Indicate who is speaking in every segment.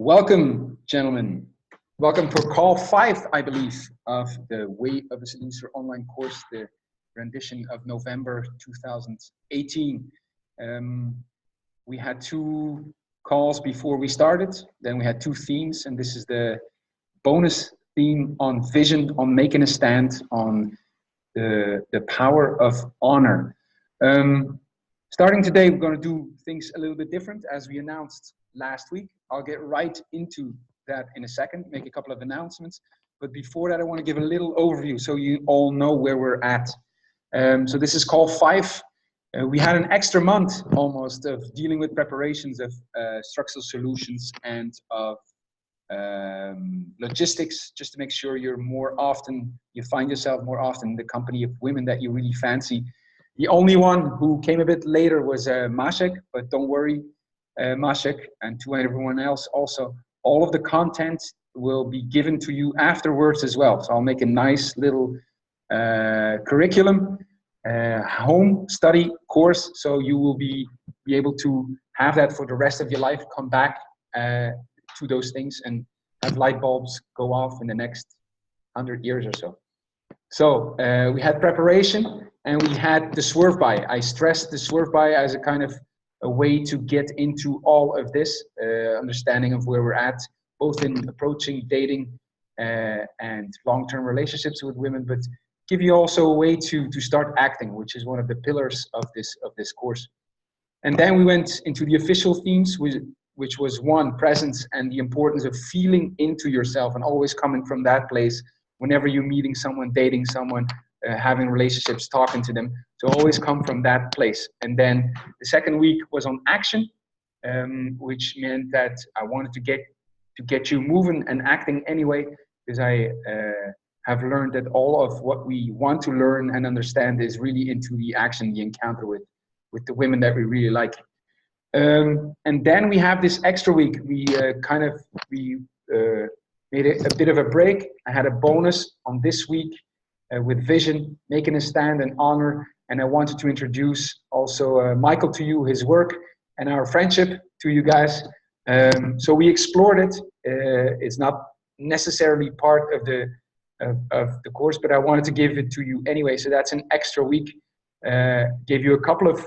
Speaker 1: Welcome, gentlemen. Welcome for call 5, I believe, of the Way of a Seducer online course, the rendition of November 2018. We had 2 calls before we started, then we had 2 themes, and this is the bonus theme on vision, on making a stand, on the power of honor. Starting today, we're going to do things a little bit different, as we announced last week. I'll get right into that in a second, make a couple of announcements. But before that, I want to give a little overview so you all know where we're at. So this is call 5. We had an extra month almost of dealing with preparations of structural solutions and of logistics, just to make sure you find yourself more often in the company of women that you really fancy. The only one who came a bit later was Maciek, but don't worry, Maciek, and to everyone else also, all of the content will be given to you afterwards as well. So I'll make a nice little curriculum, home study course, so you will be able to have that for the rest of your life, come back to those things and have light bulbs go off in the next 100 years or so. So we had preparation and we had the swerve by. I stressed the swerve by as a kind of a way to get into all of this understanding of where we're at, both in approaching dating and long-term relationships with women, but give you also a way to start acting, which is one of the pillars of this course. And then we went into the official themes, which was 1, presence, and the importance of feeling into yourself and always coming from that place whenever you're meeting someone, dating someone, having relationships, talking to them. So always come from that place. And then the second week was on action, which meant that I wanted to get you moving and acting anyway, because I have learned that all of what we want to learn and understand is really into the action, the encounter with the women that we really like. And then we have this extra week. We made a bit of a break. I had a bonus on this week with vision, making a stand and honor. And I wanted to introduce also Michael to you, his work and our friendship to you guys. So we explored it. It's not necessarily part of the course, but I wanted to give it to you anyway. So that's an extra week. Gave you a couple of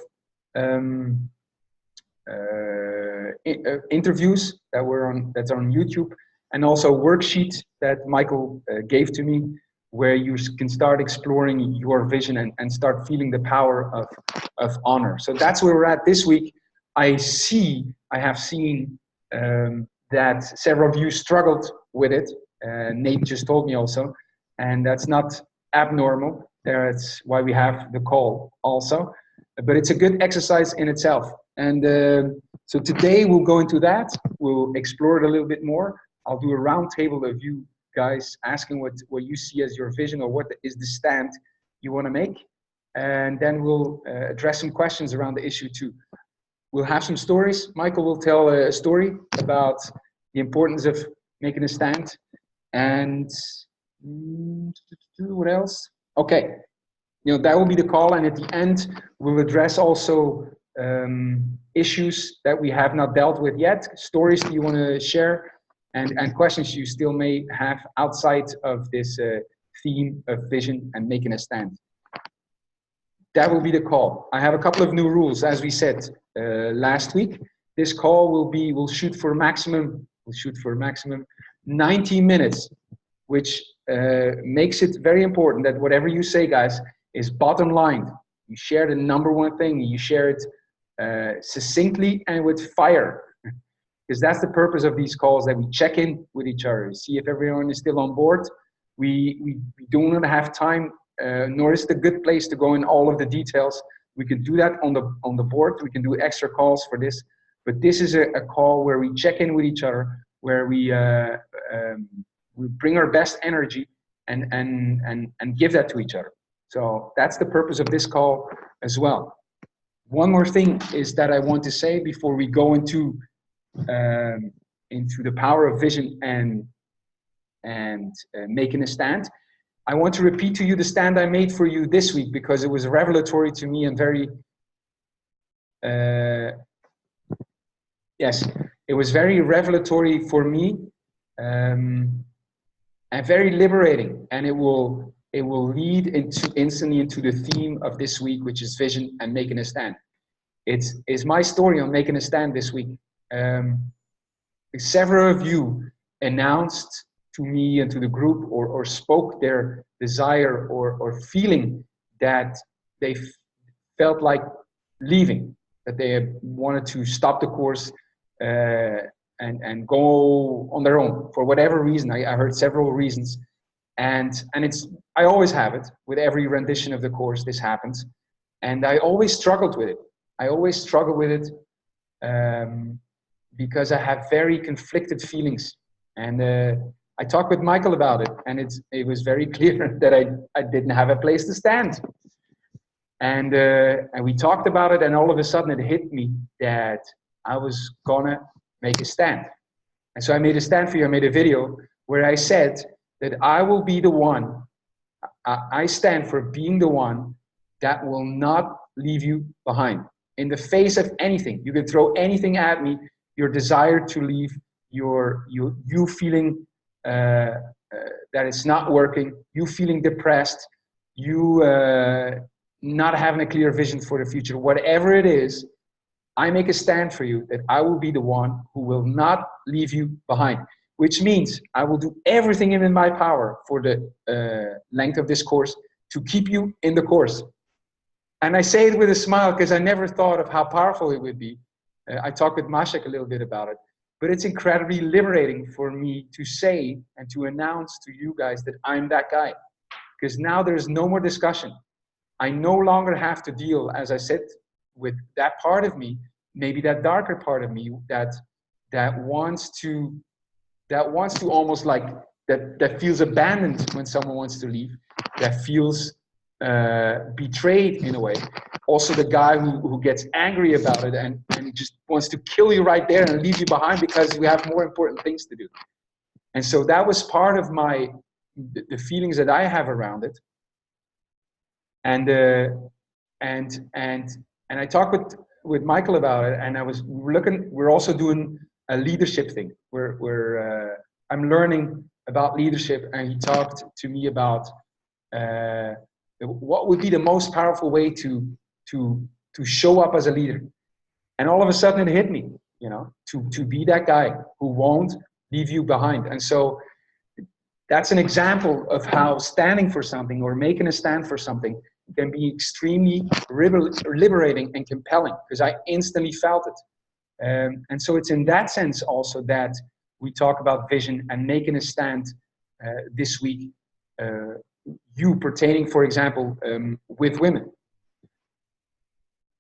Speaker 1: interviews that's on YouTube, and also a worksheet that Michael gave to me, where you can start exploring your vision and start feeling the power of honor. So that's where we're at this week. I have seen that several of you struggled with it. Nate just told me also, and that's not abnormal. That's why we have the call also. But it's a good exercise in itself. And so today we'll go into that. We'll explore it a little bit more. I'll do a round table of you guys asking what you see as your vision, or what is the stand you want to make. And then we'll address some questions around the issue too. We'll have some stories. Michael will tell a story about the importance of making a stand. And what else? Okay, that will be the call. And at the end, we'll address also issues that we have not dealt with yet, stories that you want to share, and questions you still may have outside of this theme of vision and making a stand. That will be the call. I have a couple of new rules, as we said last week. This call we'll shoot for maximum 90 minutes, which makes it very important that whatever you say, guys, is bottom line. You share the number one thing. You share it succinctly and with fire. Because that's the purpose of these calls, that we check in with each other, see if everyone is still on board. We do not have time, nor is it a good place to go in all of the details. We can do that on the board. We can do extra calls for this, but this is a call where we check in with each other, where we bring our best energy and give that to each other. So that's the purpose of this call as well. One more thing is that I want to say before we go into the power of vision and making a stand. I want to repeat to you the stand I made for you this week, because it was revelatory to me and very it was very revelatory for me, and very liberating. And it will lead instantly into the theme of this week, which is vision and making a stand. It's my story on making a stand this week. Several of you announced to me and to the group, or spoke their desire or feeling that they felt like leaving, that they wanted to stop the course and go on their own for whatever reason. I heard several reasons, and I always have it with every rendition of the course. This happens, and I always struggled with it. I always struggle with it because I have very conflicted feelings, and I talked with Michael about it, and it was very clear that I didn't have a place to stand. And we talked about it, and all of a sudden it hit me that I was gonna make a stand. And so I made a stand for you. I made a video where I said that I will be the one, I stand for being the one that will not leave you behind. In the face of anything, you can throw anything at me, your desire to leave, you feeling that it's not working, you feeling depressed, you not having a clear vision for the future, whatever it is, I make a stand for you that I will be the one who will not leave you behind, which means I will do everything in my power for the length of this course to keep you in the course. And I say it with a smile because I never thought of how powerful it would be. I talked with Maciek a little bit about it, but it's incredibly liberating for me to say and to announce to you guys that I'm that guy, because now there's no more discussion. I no longer have to deal, as I said, with that part of me, maybe that darker part of me that wants to almost like that feels abandoned when someone wants to leave, that feels betrayed in a way. Also the guy who gets angry about it and just wants to kill you right there and leave you behind because we have more important things to do. And so that was part of the feelings that I have around it. And I talked with Michael about it, and we're also doing a leadership thing. I'm learning about leadership, and he talked to me about what would be the most powerful way to show up as a leader. And all of a sudden it hit me, to be that guy who won't leave you behind. And so that's an example of how standing for something or making a stand for something can be extremely liberating and compelling, because I instantly felt it. And so it's in that sense also that we talk about vision and making a stand this week, you pertaining, for example, with women.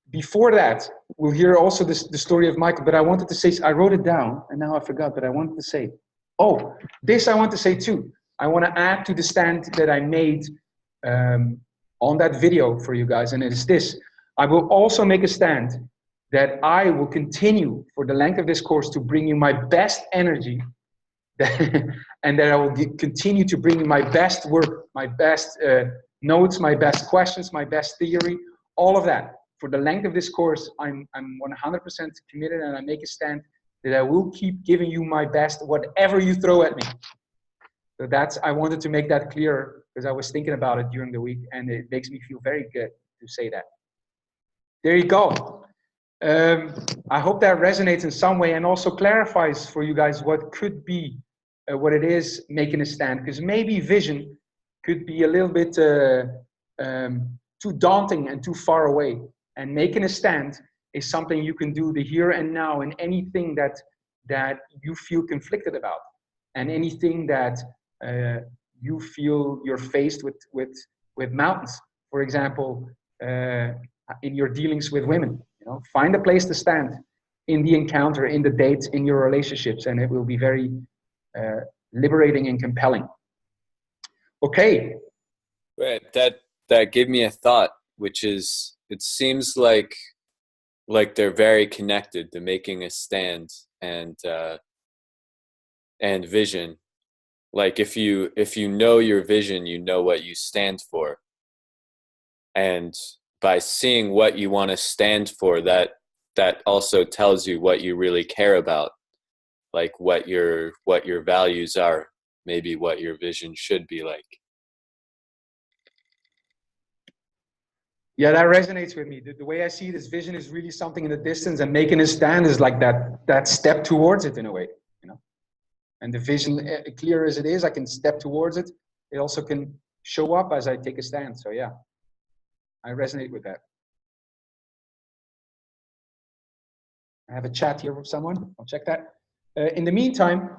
Speaker 1: Before that, we'll hear also the story of Michael, but I wanted to say, I wrote it down and now I forgot, but I wanted to say, this I want to say too. I want to add to the stand that I made on that video for you guys, and it is this. I will also make a stand that I will continue for the length of this course to bring you my best energy, and that I will continue to bring you my best work, my best notes, my best questions, my best theory, all of that. For the length of this course, I'm 100% committed, and I make a stand that I will keep giving you my best, whatever you throw at me. So I wanted to make that clear, because I was thinking about it during the week, and it makes me feel very good to say that. There you go. I hope that resonates in some way and also clarifies for you guys what could be, what it is making a stand, because maybe vision could be a little bit too daunting and too far away. And making a stand is something you can do the here and now in anything that you feel conflicted about, and anything that you feel you're faced with mountains. For example, in your dealings with women, find a place to stand in the encounter, in the dates, in your relationships, and it will be very liberating and compelling. Okay.
Speaker 2: Right. That gave me a thought, which is, it seems like they're very connected, to making a stand and vision. Like if you know your vision, you know what you stand for. And by seeing what you want to stand for, that also tells you what you really care about. like what your values are, maybe what your vision should be like.
Speaker 1: Yeah, that resonates with me. The way I see this vision is really something in the distance, and making a stand is like that step towards it in a way, you know. And the vision, clear as it is, I can step towards it. It also can show up as I take a stand. So yeah, I resonate with that. I have a chat here with someone. I'll check that. In the meantime,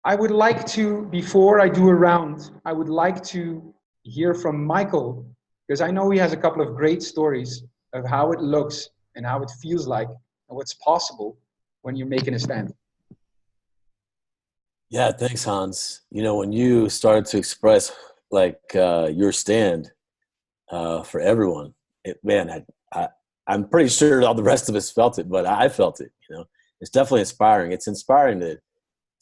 Speaker 1: I would like to, before I do a round, I would like to hear from Michael, because I know he has a couple of great stories of how it looks and how it feels like and what's possible when you're making a stand.
Speaker 3: Yeah, thanks, Hans. You know, when you started to express like your stand for everyone, I'm pretty sure all the rest of us felt it, but I felt it. You know, it's definitely inspiring. It's inspiring to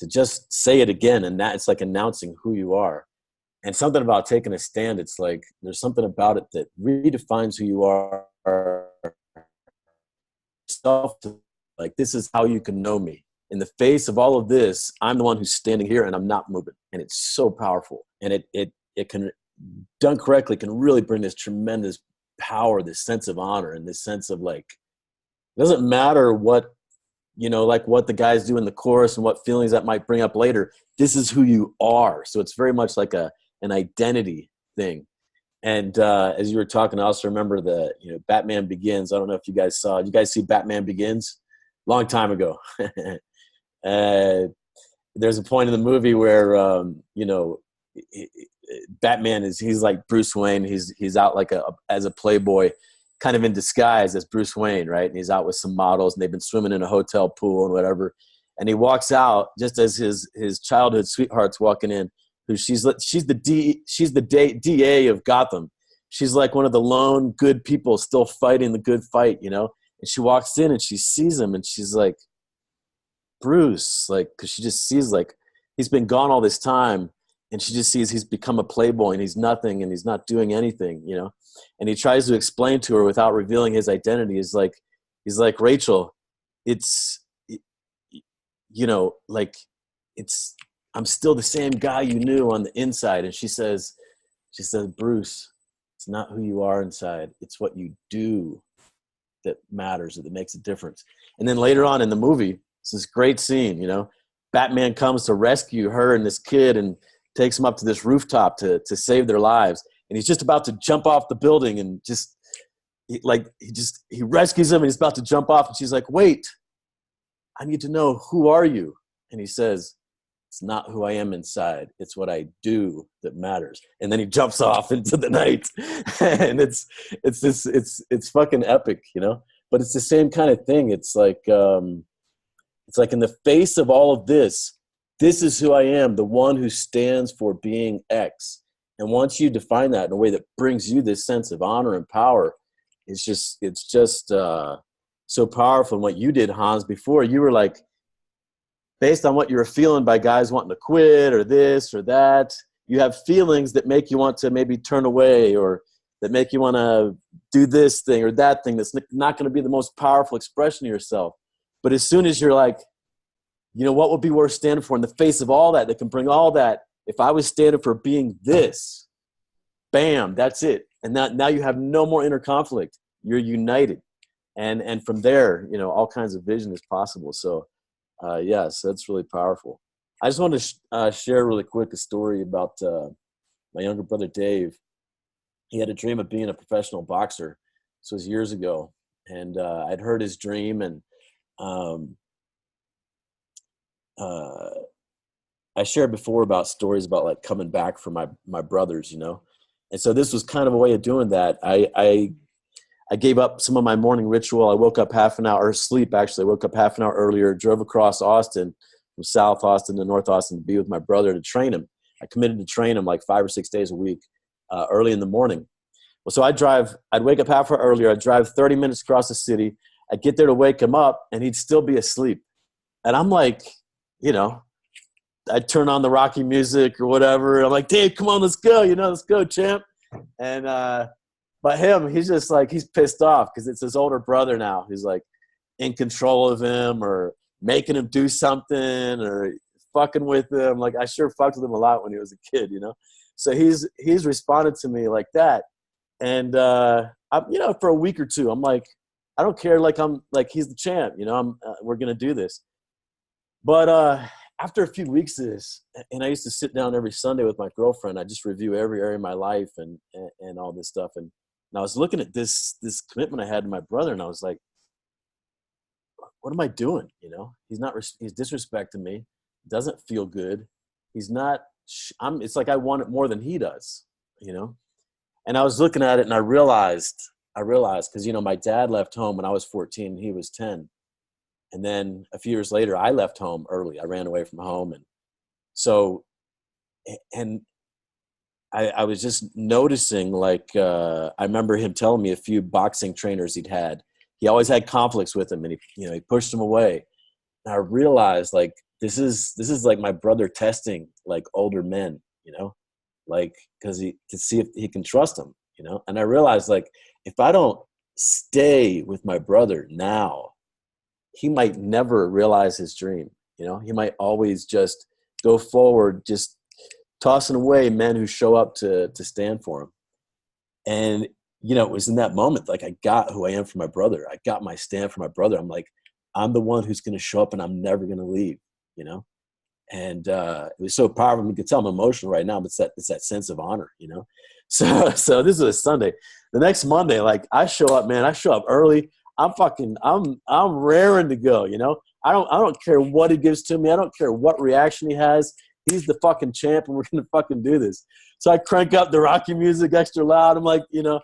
Speaker 3: just say it again, and that it's like announcing who you are. And something about taking a stand, it's like there's something about it that redefines who you are. Like, this is how you can know me. In the face of all of this, I'm the one who's standing here and I'm not moving. And it's so powerful. And it can, done correctly, can really bring this tremendous power, this sense of honor, and this sense of like, it doesn't matter what, you know, like what the guys do in the chorus and what feelings that might bring up later. This is who you are. So it's very much like an identity thing. And as you were talking, I also remember Batman Begins. I don't know if you guys saw. Did you guys see Batman Begins? Long time ago. There's a point in the movie where Batman he's like Bruce Wayne. He's out like as a playboy, kind of in disguise as Bruce Wayne, right? And he's out with some models, and they've been swimming in a hotel pool and whatever. And he walks out just as his childhood sweetheart's walking in. Who she's the DA of Gotham. She's like one of the lone good people still fighting the good fight, you know. And she walks in and she sees him and she's like, Bruce, like, because she just sees like he's been gone all this time, and she just sees he's become a playboy and he's nothing and he's not doing anything, you know. And he tries to explain to her without revealing his identity. He's like, Rachel, I'm still the same guy you knew on the inside. And she says, Bruce, it's not who you are inside. It's what you do that matters, that makes a difference. And then later on in the movie, it's this great scene, you know, Batman comes to rescue her and this kid and takes them up to this rooftop to save their lives. And he's just about to jump off the building, and he rescues him and he's about to jump off. And she's like, wait, I need to know, who are you? And he says, it's not who I am inside. It's what I do that matters. And then he jumps off into the night, and it's fucking epic, you know. But it's the same kind of thing. It's like in the face of all of this is who I am, the one who stands for being X. And once you define that in a way that brings you this sense of honor and power, it's just so powerful. And what you did, Hans, before, you were like, based on what you were feeling by guys wanting to quit or this or that, you have feelings that make you want to maybe turn away, or that make you want to do this thing or that thing that's not going to be the most powerful expression of yourself. But as soon as you're like, you know, what would be worth standing for in the face of all that can bring all that? If I was standing for being this, bam, that's it. And now you have no more inner conflict. You're united. And from there, you know, all kinds of vision is possible. So, yes, that's really powerful. I just want to share really quick a story about my younger brother, Dave. He had a dream of being a professional boxer. This was years ago. And I'd heard his dream, and I shared before about stories about like coming back from my brothers, you know. And so this was kind of a way of doing that. I gave up some of my morning ritual. I woke up half an hour, or sleep actually. I woke up half an hour earlier, drove across Austin, from South Austin to North Austin, to be with my brother to train him. I committed to train him like 5 or 6 days a week, early in the morning. Well, so I'd wake up half hour earlier. I'd drive 30 minutes across the city. I'd get there to wake him up, and he'd still be asleep. And I'm like, you know, I'd turn on the Rocky music or whatever. I'm like, Dave, come on, let's go. You know, let's go, champ. And, but him, he's just like, he's pissed off because it's his older brother now who's like in control of him, or making him do something or fucking with him. Like, I sure fucked with him a lot when he was a kid, you know? So he's responded to me like that. And, you know, for a week or two, I'm like, I don't care. Like, I'm like, he's the champ, you know, we're going to do this. But after a few weeks of this, and I used to sit down every Sunday with my girlfriend, I just review every area of my life and all this stuff. And I was looking at this commitment I had to my brother, and I was like, what am I doing? You know, he's disrespecting me. Doesn't feel good. He's not, it's like I want it more than he does, you know? And I was looking at it and I realized, cause you know, my dad left home when I was 14 and he was 10. And then a few years later, I left home early. I ran away from home. And so, and I was just noticing, like, I remember him telling me a few boxing trainers he'd had. He always had conflicts with them, and he pushed them away. And I realized, like, this is like my brother testing, like, older men, you know, like, because to see if he can trust them, you know. And I realized, like, if I don't stay with my brother now, he might never realize his dream. You know, he might always just go forward, just tossing away men who show up to stand for him. And, you know, it was in that moment, like, I got who I am for my brother. I got my stand for my brother. I'm like, I'm the one who's going to show up and I'm never going to leave, you know? And it was so powerful. You could tell I'm emotional right now, but it's that sense of honor, you know? So this is a Sunday. The next Monday, like, I show up, man. I show up early. I'm raring to go, you know? I don't care what he gives to me. I don't care what reaction he has. He's the fucking champ, and we're going to fucking do this. So I crank up the Rocky music extra loud. I'm like, you know,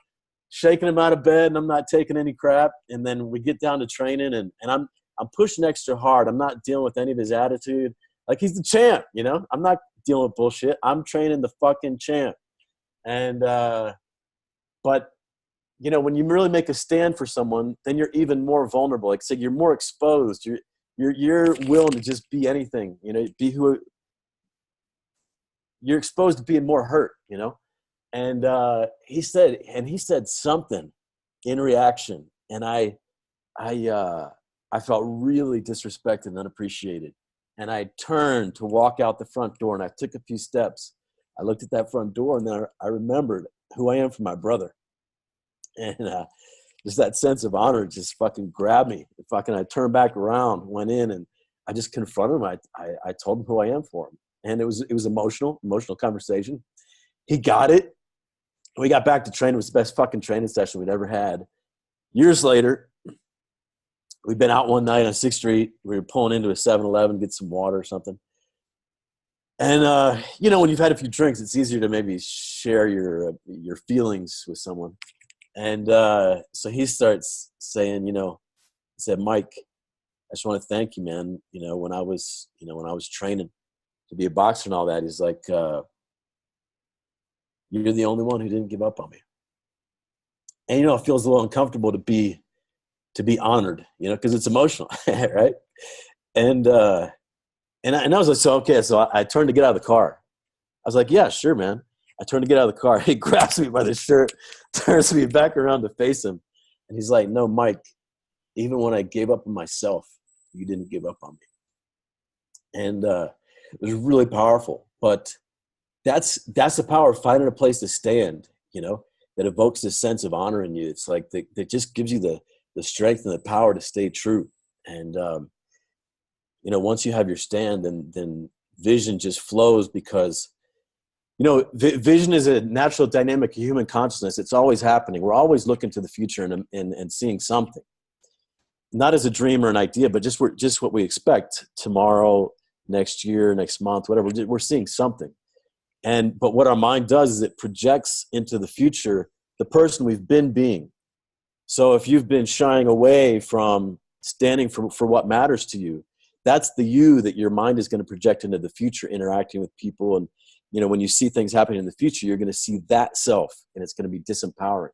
Speaker 3: shaking him out of bed, and I'm not taking any crap. And then we get down to training, and I'm pushing extra hard. I'm not dealing with any of his attitude. Like, he's the champ, you know? I'm not dealing with bullshit. I'm training the fucking champ. And, but, you know, when you really make a stand for someone, then you're even more vulnerable. Like I said, you're more exposed. You're willing to just be anything, you know, be who you're exposed to being more hurt, you know? And he said something in reaction. And I felt really disrespected and unappreciated. And I turned to walk out the front door, and I took a few steps. I looked at that front door, and then I remembered who I am for my brother. And just that sense of honor just fucking grabbed me. I turned back around, went in, and I just confronted him. I told him who I am for him. And it was emotional conversation. He got it. We got back to training. It was the best fucking training session we'd ever had. Years later, we'd been out one night on 6th Street. We were pulling into a 7-Eleven, get some water or something. And, you know, when you've had a few drinks, it's easier to maybe share your feelings with someone. And so he starts saying, you know, he said, Mike, I just want to thank you, man. You know, when I was training to be a boxer and all that, he's like, you're the only one who didn't give up on me. And, you know, it feels a little uncomfortable to be honored, you know, because it's emotional, right? And I was like, so, okay. So I turned to get out of the car. I was like, yeah, sure, man. I turned to get out of the car. He grabs me by the shirt, turns me back around to face him. And he's like, no, Mike, even when I gave up on myself, you didn't give up on me. And it was really powerful. But that's the power of finding a place to stand, you know, that evokes this sense of honor in you. It's like that just gives you the strength and the power to stay true. And, you know, once you have your stand, then vision just flows because, you know, vision is a natural dynamic of human consciousness. It's always happening. We're always looking to the future and seeing something, not as a dream or an idea, but just what we expect tomorrow, next year, next month, whatever. We're seeing something. But what our mind does is it projects into the future the person we've been being. So if you've been shying away from standing for what matters to you, that's the you that your mind is going to project into the future, interacting with people. And, you know, when you see things happening in the future, you're going to see that self, and it's going to be disempowering.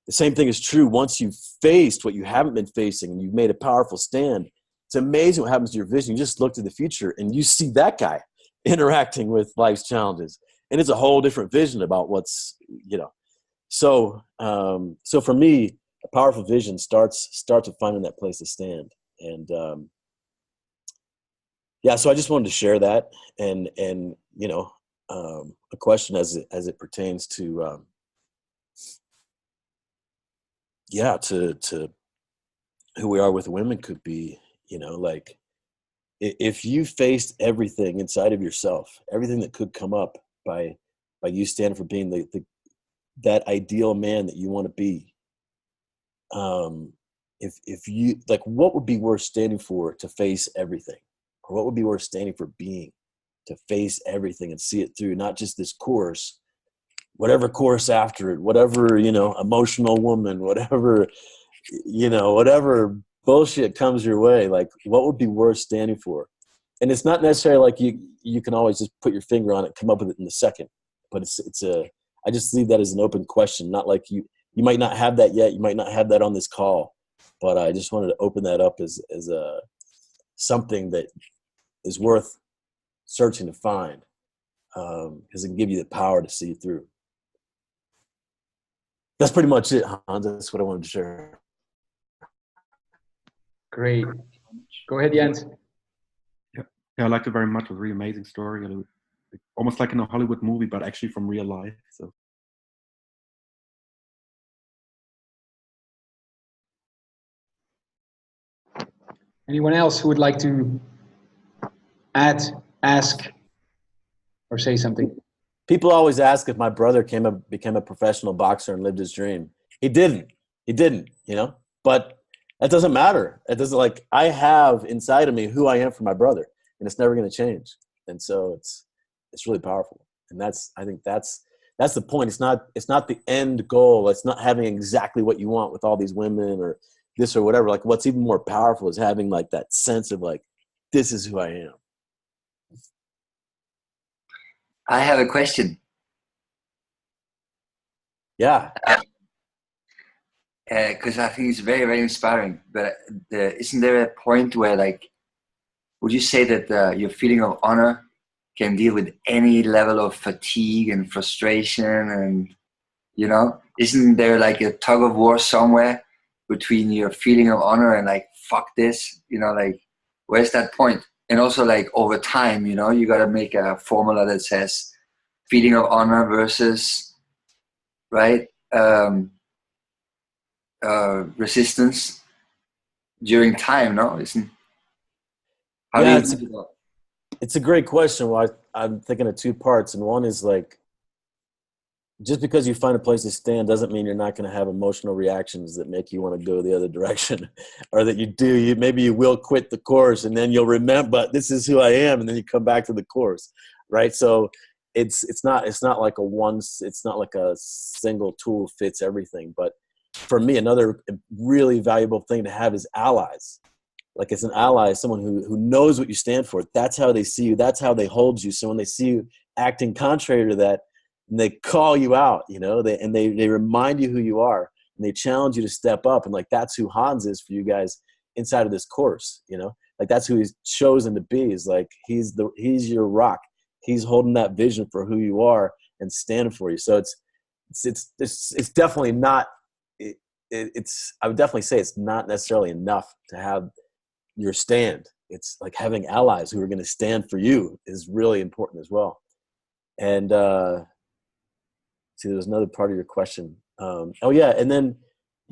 Speaker 3: The same thing is true once you've faced what you haven't been facing and you've made a powerful stand. It's amazing what happens to your vision. You just look to the future and you see that guy interacting with life's challenges. And it's a whole different vision about what's, you know. So for me, a powerful vision starts with finding that place to stand. And Yeah, so I just wanted to share that, and you know, a question as it pertains to yeah, to who we are with women could be, you know, like if you faced everything inside of yourself, everything that could come up by you standing for being the that ideal man that you want to be, if you like, what would be worth standing for to face everything, or what would be worth standing for being to face everything and see it through, not just this course, whatever course after it, whatever, you know, emotional woman, whatever, you know, whatever bullshit comes your way, like what would be worth standing for? And it's not necessarily like you can always just put your finger on it, come up with it in a second, but it's a, I just leave that as an open question, not like you might not have that yet, you might not have that on this call, but I just wanted to open that up as a something that is worth searching to find, because it can give you the power to see through. That's pretty much it, Hans. That's what I wanted to share.
Speaker 1: Great. Go ahead, Jens.
Speaker 4: Yeah, I liked it very much. It was a really amazing story, almost like in a Hollywood movie, but actually from real life. So.
Speaker 1: Anyone else who would like to add, ask, or say something?
Speaker 3: People always ask if my brother became a professional boxer and lived his dream. He didn't, you know, but that doesn't matter. It doesn't, like, I have inside of me who I am for my brother, and it's never going to change. And so it's really powerful. And I think that's the point. It's not the end goal. It's not having exactly what you want with all these women or this or whatever. Like, what's even more powerful is having like that sense of like, this is who I am.
Speaker 5: I have a question.
Speaker 3: Yeah.
Speaker 5: Because I think it's very, very inspiring. But isn't there a point where, like, would you say that your feeling of honor can deal with any level of fatigue and frustration? And, you know, isn't there like a tug of war somewhere between your feeling of honor and like, fuck this, you know, like, where's that point? And also, like, over time, you know, you got to make a formula that says feeling of honor versus, right, resistance during time, no? How
Speaker 3: Yeah,
Speaker 5: do you
Speaker 3: it's a great question. Well, I'm thinking of two parts, and one is like, just because you find a place to stand doesn't mean you're not going to have emotional reactions that make you want to go the other direction, or that maybe you will quit the course, and then you'll remember, this is who I am, and then you come back to the course, right? So it's not like it's not like a single tool fits everything. But for me, another really valuable thing to have is allies. Like, as an ally, someone who knows what you stand for. That's how they see you. That's how they hold you. So when they see you acting contrary to that, and they call you out, you know, they remind you who you are, and they challenge you to step up. And like, that's who Hans is for you guys inside of this course, you know, like that's who he's chosen to be, is like, he's your rock. He's holding that vision for who you are and standing for you. So it's definitely not, I would definitely say it's not necessarily enough to have your stand. It's like having allies who are going to stand for you is really important as well. And see, there was another part of your question. Oh yeah, and then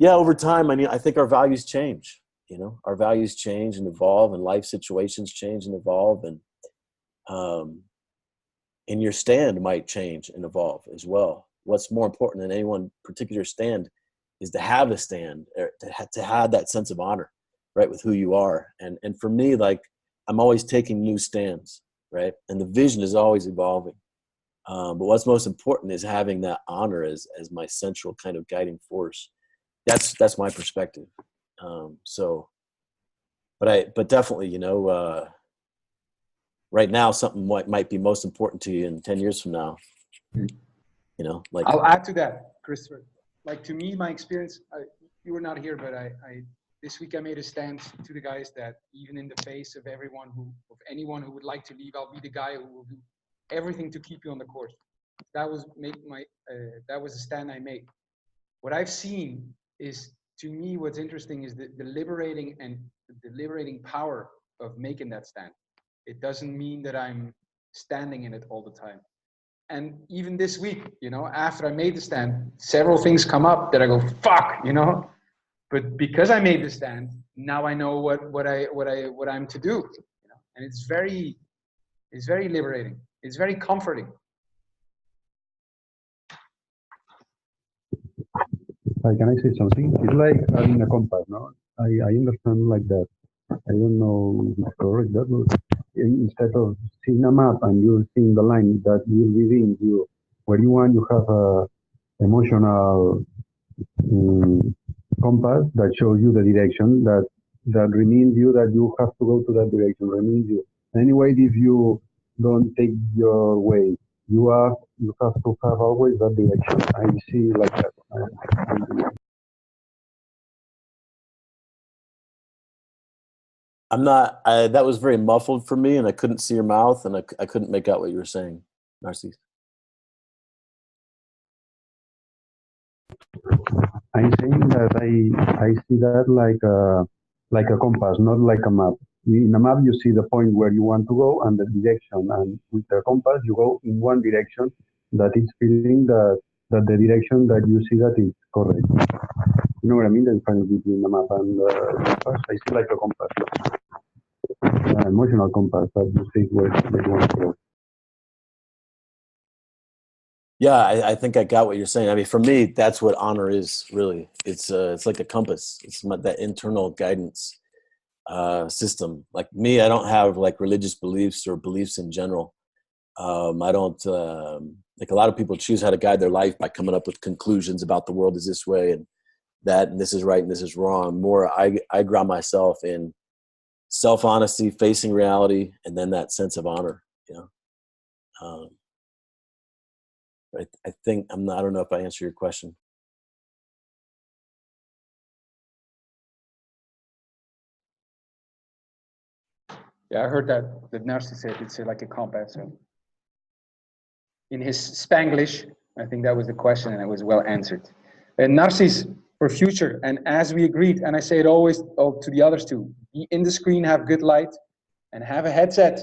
Speaker 3: over time, I mean, I think our values change. You know, our values change and evolve, and life situations change and evolve, and your stand might change and evolve as well. What's more important than any one particular stand is to have a stand, or to have that sense of honor, right, with who you are. And for me, like, I'm always taking new stands, right, and the vision is always evolving. But what's most important is having that honor as my central kind of guiding force. That's my perspective. But definitely, you know, right now, something might be most important to you in 10 years from now. You know, like,
Speaker 1: I'll add to that, Christopher. Like, to me, my experience, you were not here, but I this week I made a stand to the guys that even in the face of anyone who would like to leave, I'll be the guy who will do everything to keep you on the course. That was that was a stand I made. What I've seen is, to me, what's interesting is the liberating power of making that stand. It doesn't mean that I'm standing in it all the time. And even this week, you know, after I made the stand, several things come up that I go, fuck, you know. But because I made the stand, now I know what I'm to do, you know. And it's very liberating. It's very comforting.
Speaker 6: Can I say something? It's like having a compass, no? I understand like that. I don't know if it's correct. That was, instead of seeing a map and you're seeing the line that will redeem you where you want, you have a emotional compass that shows you the direction that reminds you that you have to go to that direction. Reminds you. Anyway, if you don't take your way, you have to have always that direction. I see like that.
Speaker 3: That was very muffled for me, and I couldn't see your mouth, and I couldn't make out what you were saying, Narcisse.
Speaker 6: I'm saying that I see that like a compass, not like a map. In a map, you see the point where you want to go and the direction, and with the compass, you go in one direction that is feeling that the direction that you see that is correct. You know what I mean? The difference between the map and the compass. I see like a compass, an emotional compass that you see where you want to go.
Speaker 3: Yeah, I think I got what you're saying. I mean, for me, that's what honor is really. It's like a compass. It's that internal guidance system. Like me, I don't have like religious beliefs or beliefs in general. I don't like a lot of people choose how to guide their life by coming up with conclusions about the world is this way and that, and this is right and this is wrong. More, I ground myself in self-honesty, facing reality, and then that sense of honor. You know. I think I don't know if I answered your question.
Speaker 1: Yeah, I heard that Narcisse said it's like a compass. So in his Spanglish, I think that was the question, and it was well answered. And Narcisse, for future, and as we agreed, and I say it always to the others too, be in the screen, have good light, and have a headset.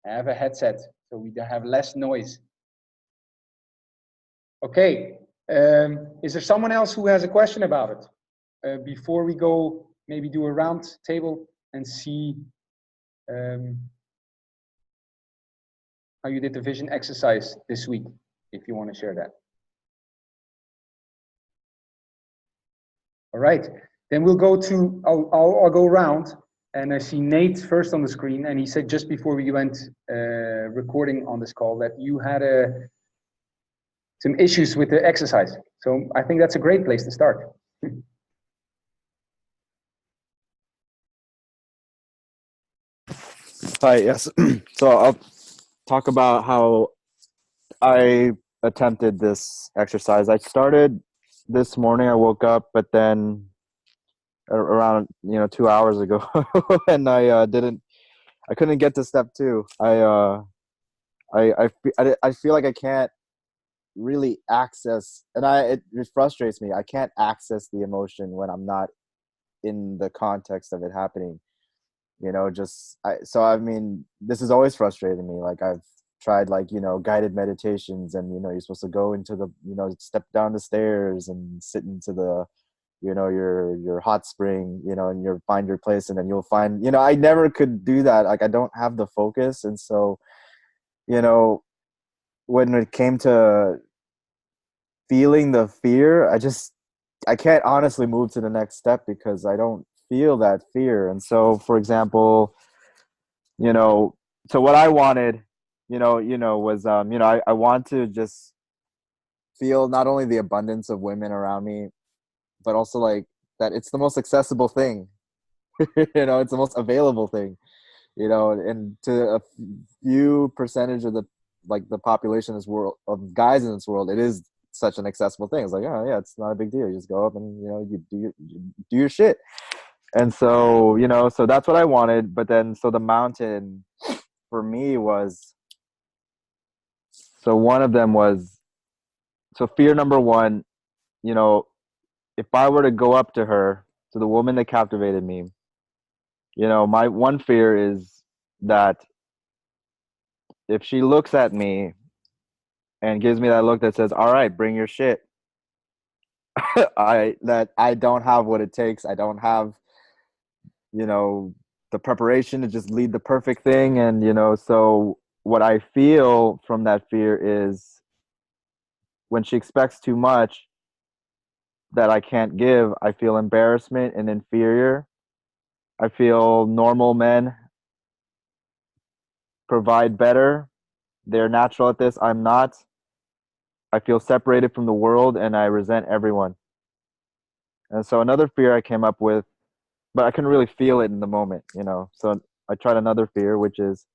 Speaker 1: Have a headset so we have less noise. Okay, is there someone else who has a question about it? Before we go, maybe do a round table and see how you did the vision exercise this week, if you want to share that. All right, then we'll go to, I'll go around, and I see Nate first on the screen, and he said just before we went recording on this call that you had some issues with the exercise. So I think that's a great place to start.
Speaker 7: Hi, yes. So I'll talk about how I attempted this exercise. I started this morning. I woke up, but then around 2 hours ago, and I couldn't get to step 2. I feel like I can't really access, and it frustrates me. I can't access the emotion when I'm not in the context of it happening. So I mean, this has always frustrated me. Like I've tried guided meditations, and you're supposed to go into the step down the stairs and sit into the your hot spring, and you'll find your place, and then you'll find I never could do that. Like I don't have the focus, and so when it came to feeling the fear, I can't honestly move to the next step because I don't feel that fear. And so, for example, so what I wanted, was, I want to just feel not only the abundance of women around me, but also like that it's the most accessible thing, it's the most available thing, and to a few percentage of the population in this world, of guys in this world, it is such an accessible thing. It's like, oh yeah, it's not a big deal. You just go up and you do your shit. And so so that's what I wanted. But then so the mountain for me was, so one of them was, so fear number one, if I were to go up to her, to the woman that captivated me, my one fear is that if she looks at me and gives me that look that says, all right, bring your shit, I don't have what it takes. I don't have, the preparation to just lead the perfect thing. And, so what I feel from that fear is when she expects too much that I can't give, I feel embarrassment and inferior. I feel normal men provide better. They're natural at this. I'm not. I feel separated from the world and I resent everyone. And so another fear I came up with, but I couldn't really feel it in the moment, So I tried another fear, which is,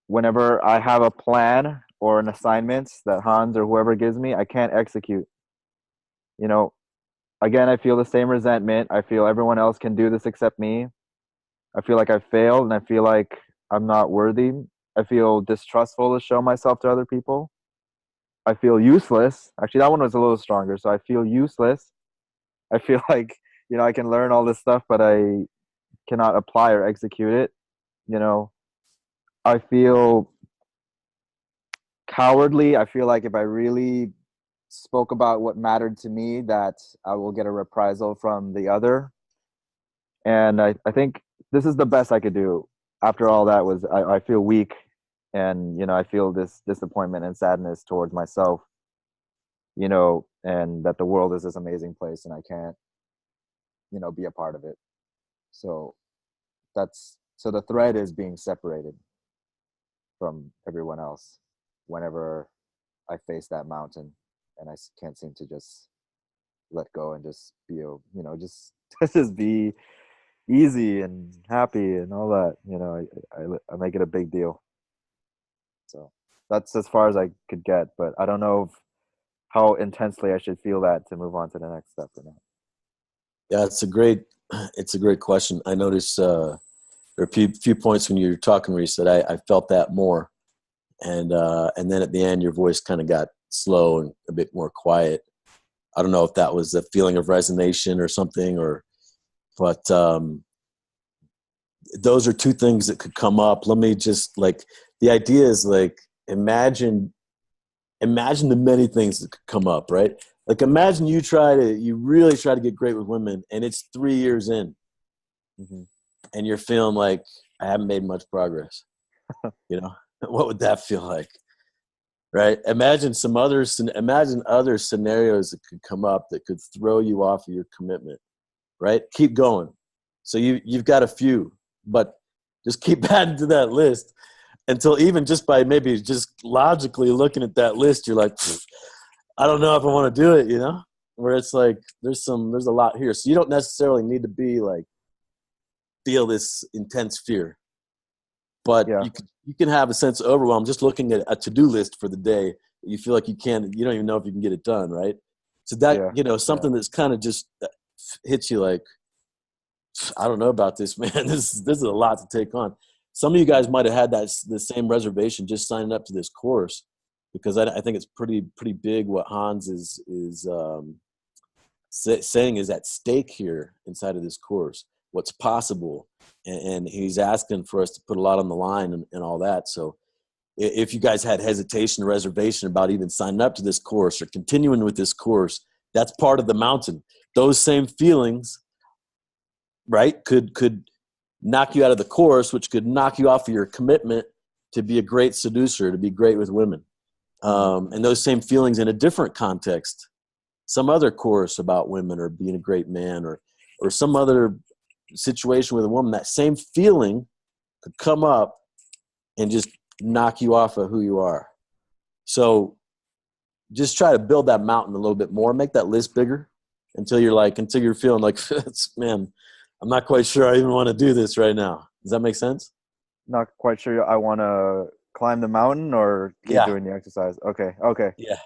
Speaker 7: whenever I have a plan or an assignment that Hans or whoever gives me, I can't execute. Again, I feel the same resentment. I feel everyone else can do this except me. I feel like I've failed and I feel like I'm not worthy. I feel distrustful to show myself to other people. I feel useless. Actually, that one was a little stronger. So I feel useless. I feel like, I can learn all this stuff, but I cannot apply or execute it. I feel cowardly. I feel like if I really spoke about what mattered to me, that I will get a reprisal from the other. And I think this is the best I could do. After all that was, I feel weak, and, I feel this disappointment and sadness towards myself, and that the world is this amazing place and I can't, be a part of it. So so the thread is being separated from everyone else whenever I face that mountain, and I can't seem to just let go and just be, just just be easy and happy and all that. I make it a big deal. So that's as far as I could get, but I don't know how intensely I should feel that to move on to the next step or not.
Speaker 3: Yeah, it's a great question. I noticed there are a few points when you were talking where you said I felt that more, and then at the end your voice kind of got slow and a bit more quiet. I don't know if that was a feeling of resignation or something, but those are two things that could come up. Let me just the idea is imagine the many things that could come up, right? Like imagine you really try to get great with women and it's 3 years in, and you're feeling like I haven't made much progress. What would that feel like? Right? Imagine other scenarios that could come up that could throw you off of your commitment, right? Keep going. So you've got a few, but just keep adding to that list until even just by maybe just logically looking at that list, you're like, I don't know if I want to do it, where it's like, there's a lot here. So you don't necessarily need to be feel this intense fear, but you can have a sense of overwhelm just looking at a to-do list for the day. You feel like you don't even know if you can get it done. Right. So that, something that's kind of just hits you like, I don't know about this, man. This is a lot to take on. Some of you guys might have had the same reservation just signing up to this course, because I think it's pretty big what Hans is saying is at stake here inside of this course, what's possible. And he's asking for us to put a lot on the line and all that. So if you guys had hesitation or reservation about even signing up to this course or continuing with this course, that's part of the mountain. Those same feelings, right, could knock you out of the course, which could knock you off of your commitment to be a great seducer, to be great with women. And those same feelings in a different context, some other course about women or being a great man or some other situation with a woman, that same feeling could come up and just knock you off of who you are. So just try to build that mountain a little bit more, make that list bigger until you're feeling like, man, I'm not quite sure I even want to do this right now. Does that make sense?
Speaker 7: Not quite sure I want to climb the mountain or keep doing the exercise. Okay.
Speaker 3: Yeah.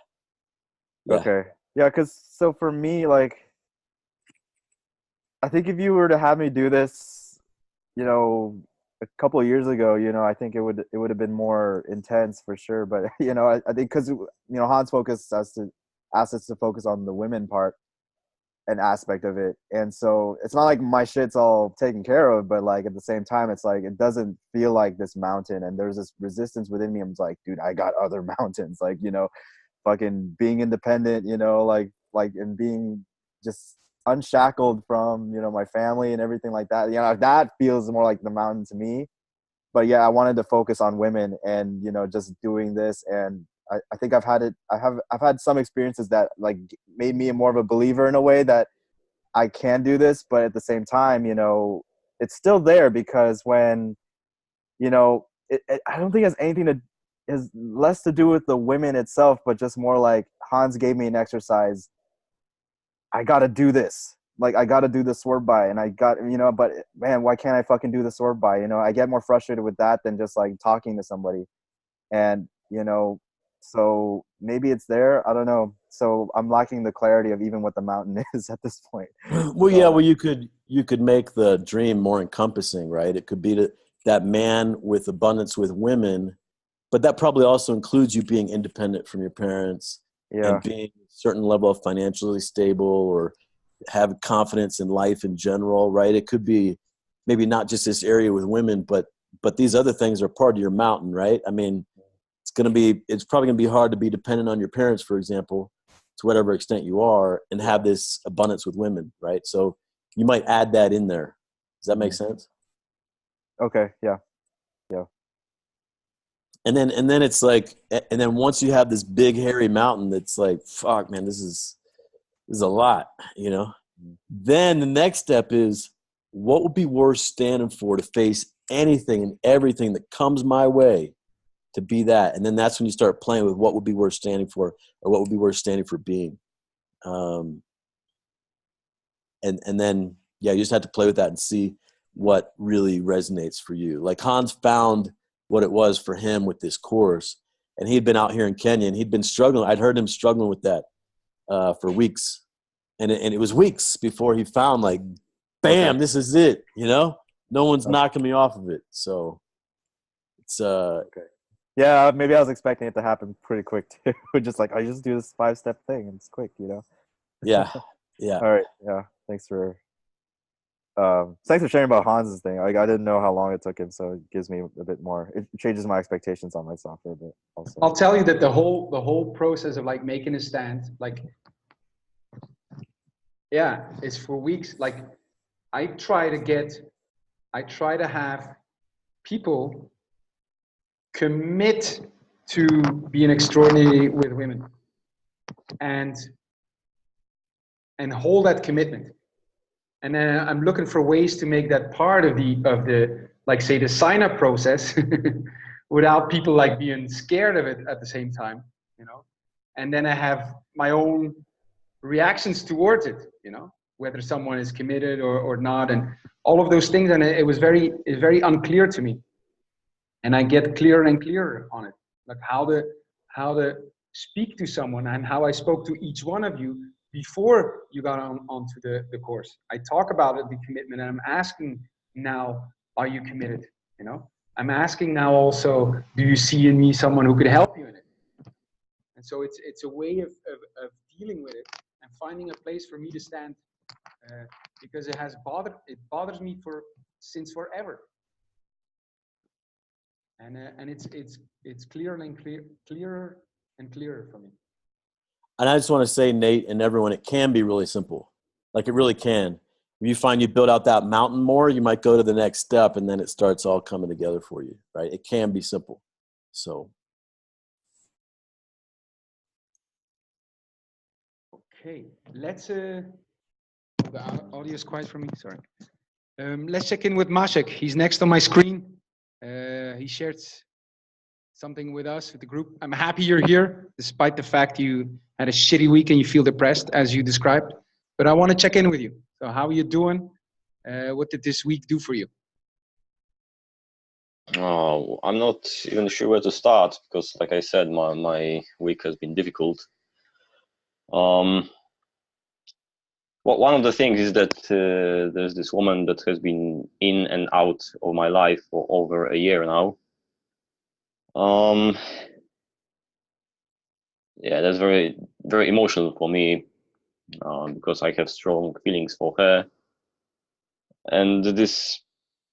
Speaker 7: Okay. Yeah, because so for me, I think if you were to have me do this, a couple of years ago, I think it would have been more intense for sure. But I think because Hans asked us to focus on the women part, an aspect of it. And so it's not like my shit's all taken care of, but like at the same time, it's like, it doesn't feel like this mountain. And there's this resistance within me. I'm just like, dude, I got other mountains, like, you know, fucking being independent, you know, like, and being just unshackled from, you know, my family and everything like that. You know, that feels more like the mountain to me. But yeah, I wanted to focus on women and, you know, just doing this. And I think I've had some experiences that like made me more of a believer in a way that I can do this. But at the same time, you know, it's still there, because when, you know, I don't think it has anything to, is less to do with the women itself, but just more like Hans gave me an exercise. I got to do this. Like, I got to do the sword by, and I got, you know, but man, why can't I fucking do the sword by? You know, I get more frustrated with that than just like talking to somebody. And, you know, so maybe it's there. I don't know. So I'm lacking the clarity of even what the mountain is at this point.
Speaker 3: Well, yeah, well, you could make the dream more encompassing, right? It could be that man with abundance with women, but that probably also includes you being independent from your parents,
Speaker 7: Yeah.
Speaker 3: and being a certain level of financially stable, or have confidence in life in general, right? It could be maybe not just this area with women, but these other things are part of your mountain, right? I mean, it's probably gonna be hard to be dependent on your parents, for example, to whatever extent you are, and have this abundance with women, right? So you might add that in there. Does that make sense?
Speaker 7: Okay. Yeah. Yeah.
Speaker 3: And then it's like, and then once you have this big hairy mountain that's like, fuck, man, this is a lot, you know? Then the next step is, what would be worth standing for, to face anything and everything that comes my way, to be that. And then that's when you start playing with what would be worth standing for, or what would be worth standing for being. And then, yeah, you just have to play with that and see what really resonates for you. Like Hans found what it was for him with this course, and he'd been out here in Kenya and he'd been struggling. I'd heard him struggling with that for weeks. And it was weeks before he found, like, bam,
Speaker 7: Okay.
Speaker 3: this is it, you know? No one's knocking me off of it. So it's
Speaker 7: Okay. Yeah, maybe I was expecting it to happen pretty quick too. Just like, I just do this 5-step thing and it's quick, you know?
Speaker 3: yeah.
Speaker 7: All right. Yeah. Thanks for sharing about Hans's thing. Like, I didn't know how long it took him, so it gives me a bit more. It changes my expectations on myself a bit also.
Speaker 1: I'll tell you that the whole process of like making a stand, like, yeah, it's for weeks. Like, I try to have people commit to being extraordinary with women, and hold that commitment. And then I'm looking for ways to make that part of the like, say, the sign up process without people like being scared of it at the same time, you know. And then I have my own reactions towards it, you know, whether someone is committed or not, and all of those things. And it's very unclear to me. And I get clearer and clearer on it, like how to speak to someone, and how I spoke to each one of you before you got onto the course. I talk about it, the commitment, and I'm asking now, are you committed? You know, I'm asking now also, do you see in me someone who could help you in it? And so it's a way of dealing with it and finding a place for me to stand, because it bothers me since forever. And it's clearer and clearer for me.
Speaker 3: And I just want to say, Nate and everyone, it can be really simple. Like, it really can. If you find you build out that mountain more, you might go to the next step, and then it starts all coming together for you, right? It can be simple. So.
Speaker 1: Okay, let's, the audio is quiet for me, sorry. Let's check in with Maciek. He's next on my screen. He shared something with us, with the group. I'm happy you're here, despite the fact you had a shitty week and you feel depressed, as you described. But I want to check in with you. So how are you doing? What did this week do for you?
Speaker 8: Oh, I'm not even sure where to start, because, like I said, my week has been difficult. One of the things is that there's this woman that has been in and out of my life for over a year now. Yeah, that's very, very emotional for me. because I have strong feelings for her. And this,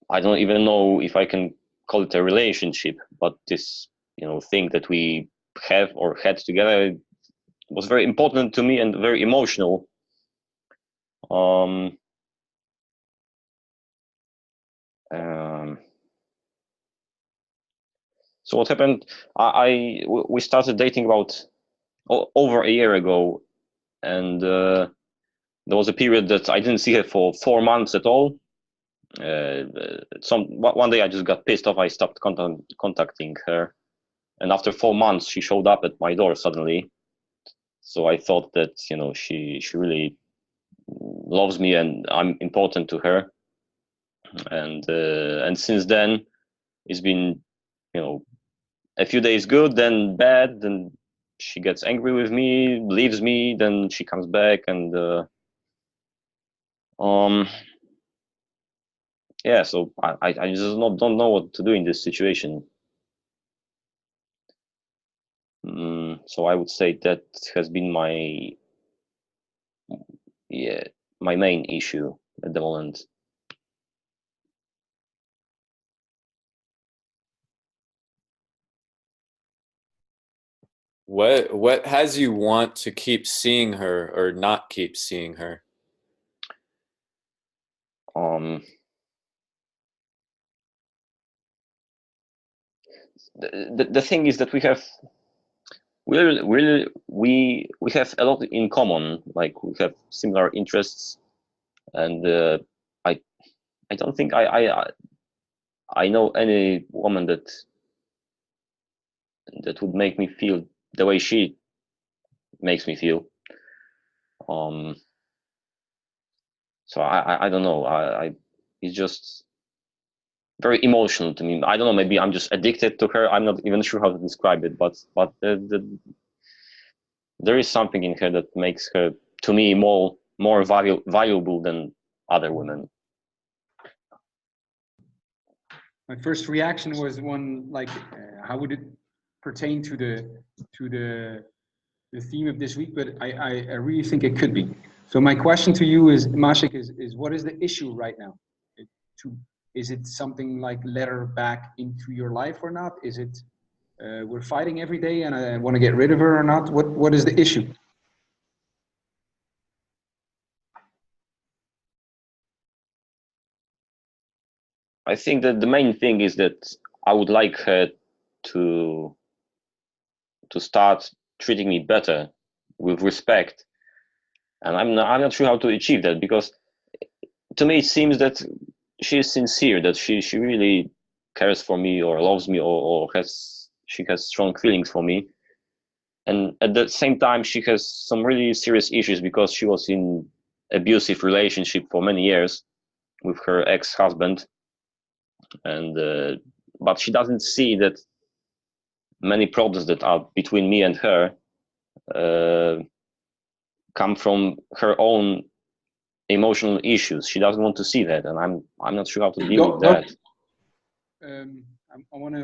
Speaker 8: I don't even know if I can call it a relationship, but this, thing that we have or had together was very important to me and very emotional. Um, so what happened? We started dating about over a year ago, and there was a period that I didn't see her for 4 months at all. One day I just got pissed off. I stopped contacting her, and after 4 months she showed up at my door suddenly. So I thought that she really loves me and I'm important to her. And since then it's been a few days good, then bad, then she gets angry with me, leaves me, then she comes back, and yeah, so I just don't know what to do in this situation. So I would say that has been my main issue at the moment.
Speaker 2: What has you want to keep seeing her or not keep seeing her?
Speaker 8: The thing is that we have a lot in common. Like, we have similar interests, and I don't think I know any woman that would make me feel the way she makes me feel. So I don't know. It's just very emotional to me. I don't know. Maybe I'm just addicted to her. I'm not even sure how to describe it. But there is something in her that makes her, to me, more valuable than other women.
Speaker 1: My first reaction was one like, how would it pertain to the theme of this week? But I really think it could be. So my question to you is, Maciek, is what is the issue right now? Is it something like let her back into your life or not? Is it we're fighting every day and I want to get rid of her or not? What is the issue?
Speaker 8: I think that the main thing is that I would like her to start treating me better, with respect, and I'm not sure how to achieve that, because to me it seems that she is sincere, that she really cares for me or loves me, or she has strong feelings for me. And at the same time she has some really serious issues, because she was in abusive relationship for many years with her ex-husband, and but she doesn't see that many problems that are between me and her come from her own emotional issues. She doesn't want to see that, and I'm not sure how to deal with that.
Speaker 1: I want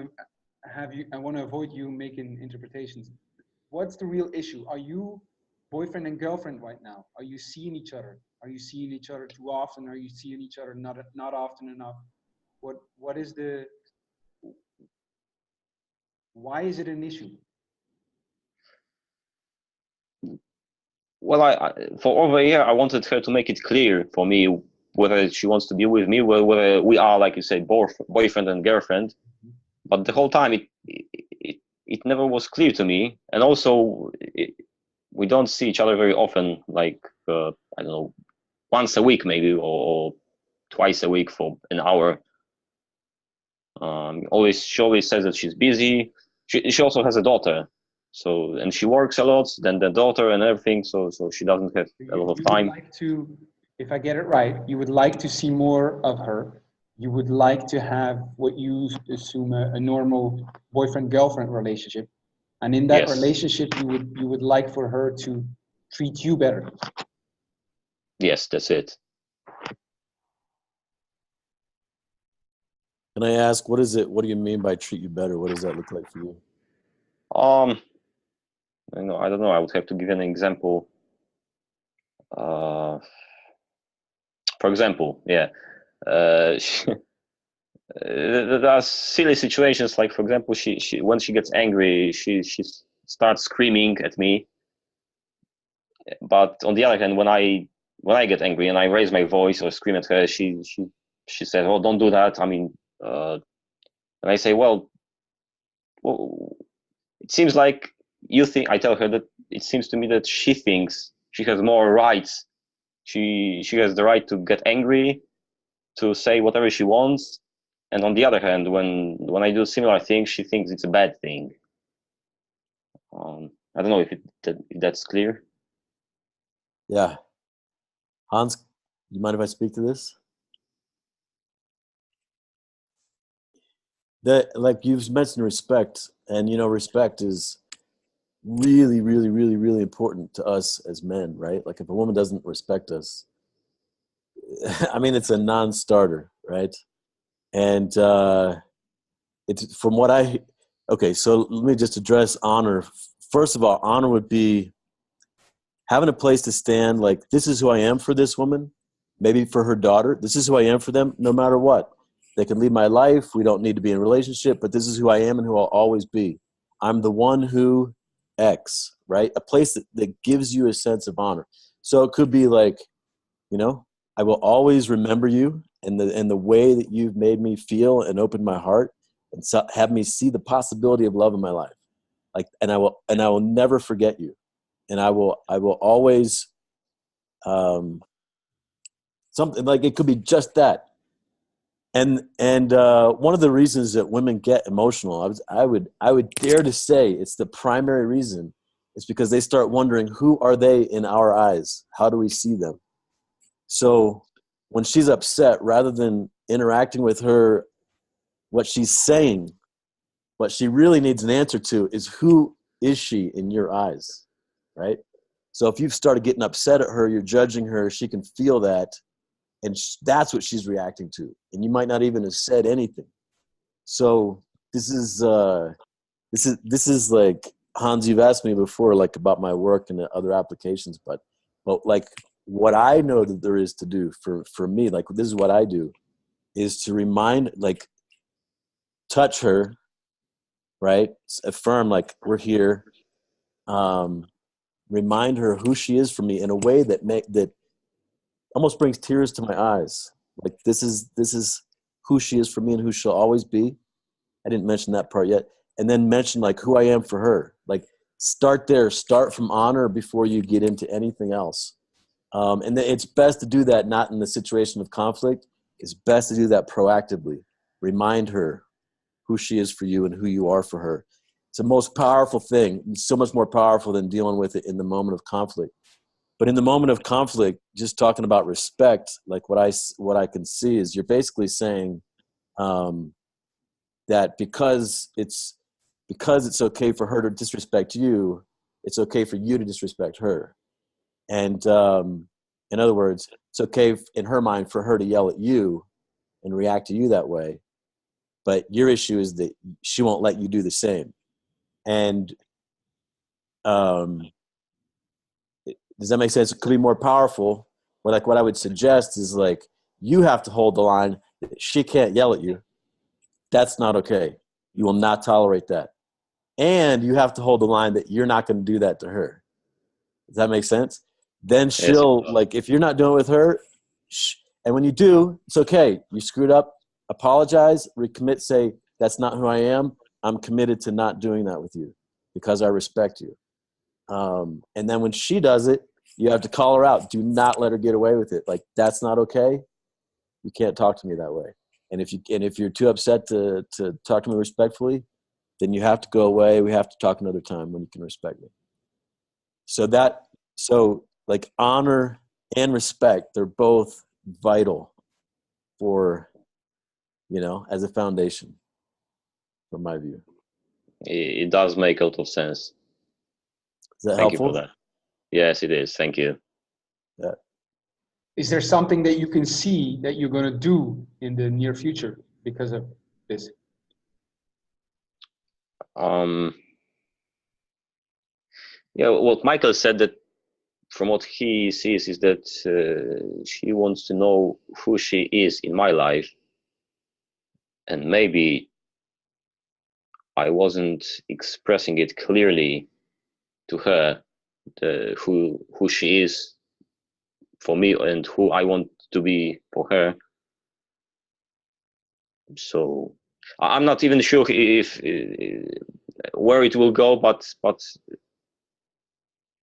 Speaker 1: to avoid you making interpretations. What's the real issue? Are you boyfriend and girlfriend right now? Are you seeing each other? Are you seeing each other too often? Are you seeing each other not often enough? What is the, why is it an issue?
Speaker 8: Well, I for over a year I wanted her to make it clear for me whether she wants to be with me, whether we are, like you say, boyfriend and girlfriend. But the whole time it never was clear to me. And also we don't see each other very often, like I don't know, once a week maybe, or twice a week for an hour. She always says that she's busy. She also has a daughter, so, and she works a lot, then the daughter and everything, so she doesn't have a lot of time.
Speaker 1: You would like to, if I get it right, you would like to see more of her. You would like to have what you assume a normal boyfriend-girlfriend relationship, and in that relationship you would like for her to treat you better.
Speaker 8: Yes, that's it.
Speaker 3: Can I ask, what is it? What do you mean by treat you better? What does that look like for you?
Speaker 8: I don't know. I would have to give an example. for example, yeah, there are silly situations. Like, for example, she when she gets angry, she starts screaming at me. But on the other hand, when I get angry and I raise my voice or scream at her, she says, "Oh, don't do that." I mean, and I say, "Well, it seems like you think." I tell her that it seems to me that she thinks she has more rights. She has the right to get angry, to say whatever she wants. And on the other hand, when I do similar things, she thinks it's a bad thing. I don't know if that's clear.
Speaker 3: Yeah. Hans, you mind if I speak to this? Like you've mentioned respect, and respect is really, really, really, really important to us as men, right? Like if a woman doesn't respect us, I mean, it's a non-starter, right? And it's from what okay, so let me just address honor. First of all, honor would be having a place to stand, like, this is who I am for this woman, maybe for her daughter. This is who I am for them, no matter what. They can lead my life. We don't need to be in a relationship, but this is who I am and who I'll always be. I'm the one who X, right? A place that gives you a sense of honor. So it could be like, I will always remember you and the way that you've made me feel and opened my heart and have me see the possibility of love in my life. Like, and I will never forget you. And I will always, something like, it could be just that. And one of the reasons that women get emotional, I would dare to say it's the primary reason, is because they start wondering, who are they in our eyes? How do we see them? So when she's upset, rather than interacting with her, what she's saying, what she really needs an answer to is, who is she in your eyes, right? So if you've started getting upset at her, you're judging her, she can feel that, and that's what she's reacting to. And you might not even have said anything. So this is like, Hans, you've asked me before, like, about my work and other applications, but like, what I know that there is to do for me, like, this is what I do, is to remind, like, touch her, right? Affirm, like, we're here. Remind her who she is for me in a way that almost brings tears to my eyes. Like, this is who she is for me and who she'll always be. I didn't mention that part yet. And then mention, like, who I am for her. Like, start there. Start from honor before you get into anything else. And it's best to do that not in the situation of conflict. It's best to do that proactively. Remind her who she is for you and who you are for her. It's the most powerful thing. It's so much more powerful than dealing with it in the moment of conflict. But in the moment of conflict, just talking about respect, like, what I can see is you're basically saying that because it's okay for her to disrespect you, it's okay for you to disrespect her. And in other words, it's okay in her mind for her to yell at you and react to you that way. But your issue is that she won't let you do the same. And does that make sense? It could be more powerful. But like, what I would suggest is, like, you have to hold the line that she can't yell at you. That's not okay. You will not tolerate that. And you have to hold the line that you're not going to do that to her. Does that make sense? Then she'll, like, if you're not doing it with her, and when you do, it's okay. You screwed up, apologize, recommit, say, that's not who I am. I'm committed to not doing that with you because I respect you. And then when she does it, you have to call her out. Do not let her get away with it. Like, that's not okay. You can't talk to me that way. And if you're too upset to talk to me respectfully, then you have to go away. We have to talk another time when you can respect me. So like, honor and respect, they're both vital for, as a foundation, from my view.
Speaker 8: It does make a lot of sense.
Speaker 3: Is that
Speaker 8: Thank
Speaker 3: helpful?
Speaker 8: you for that. Yes, it is. Thank you.
Speaker 3: Yeah.
Speaker 1: Is there something that you can see that you're going to do in the near future because of this?
Speaker 8: Yeah, what Michael said, that from what he sees is that she wants to know who she is in my life, and maybe I wasn't expressing it clearly to her, who she is for me and who I want to be for her. So I'm not even sure if where it will go, but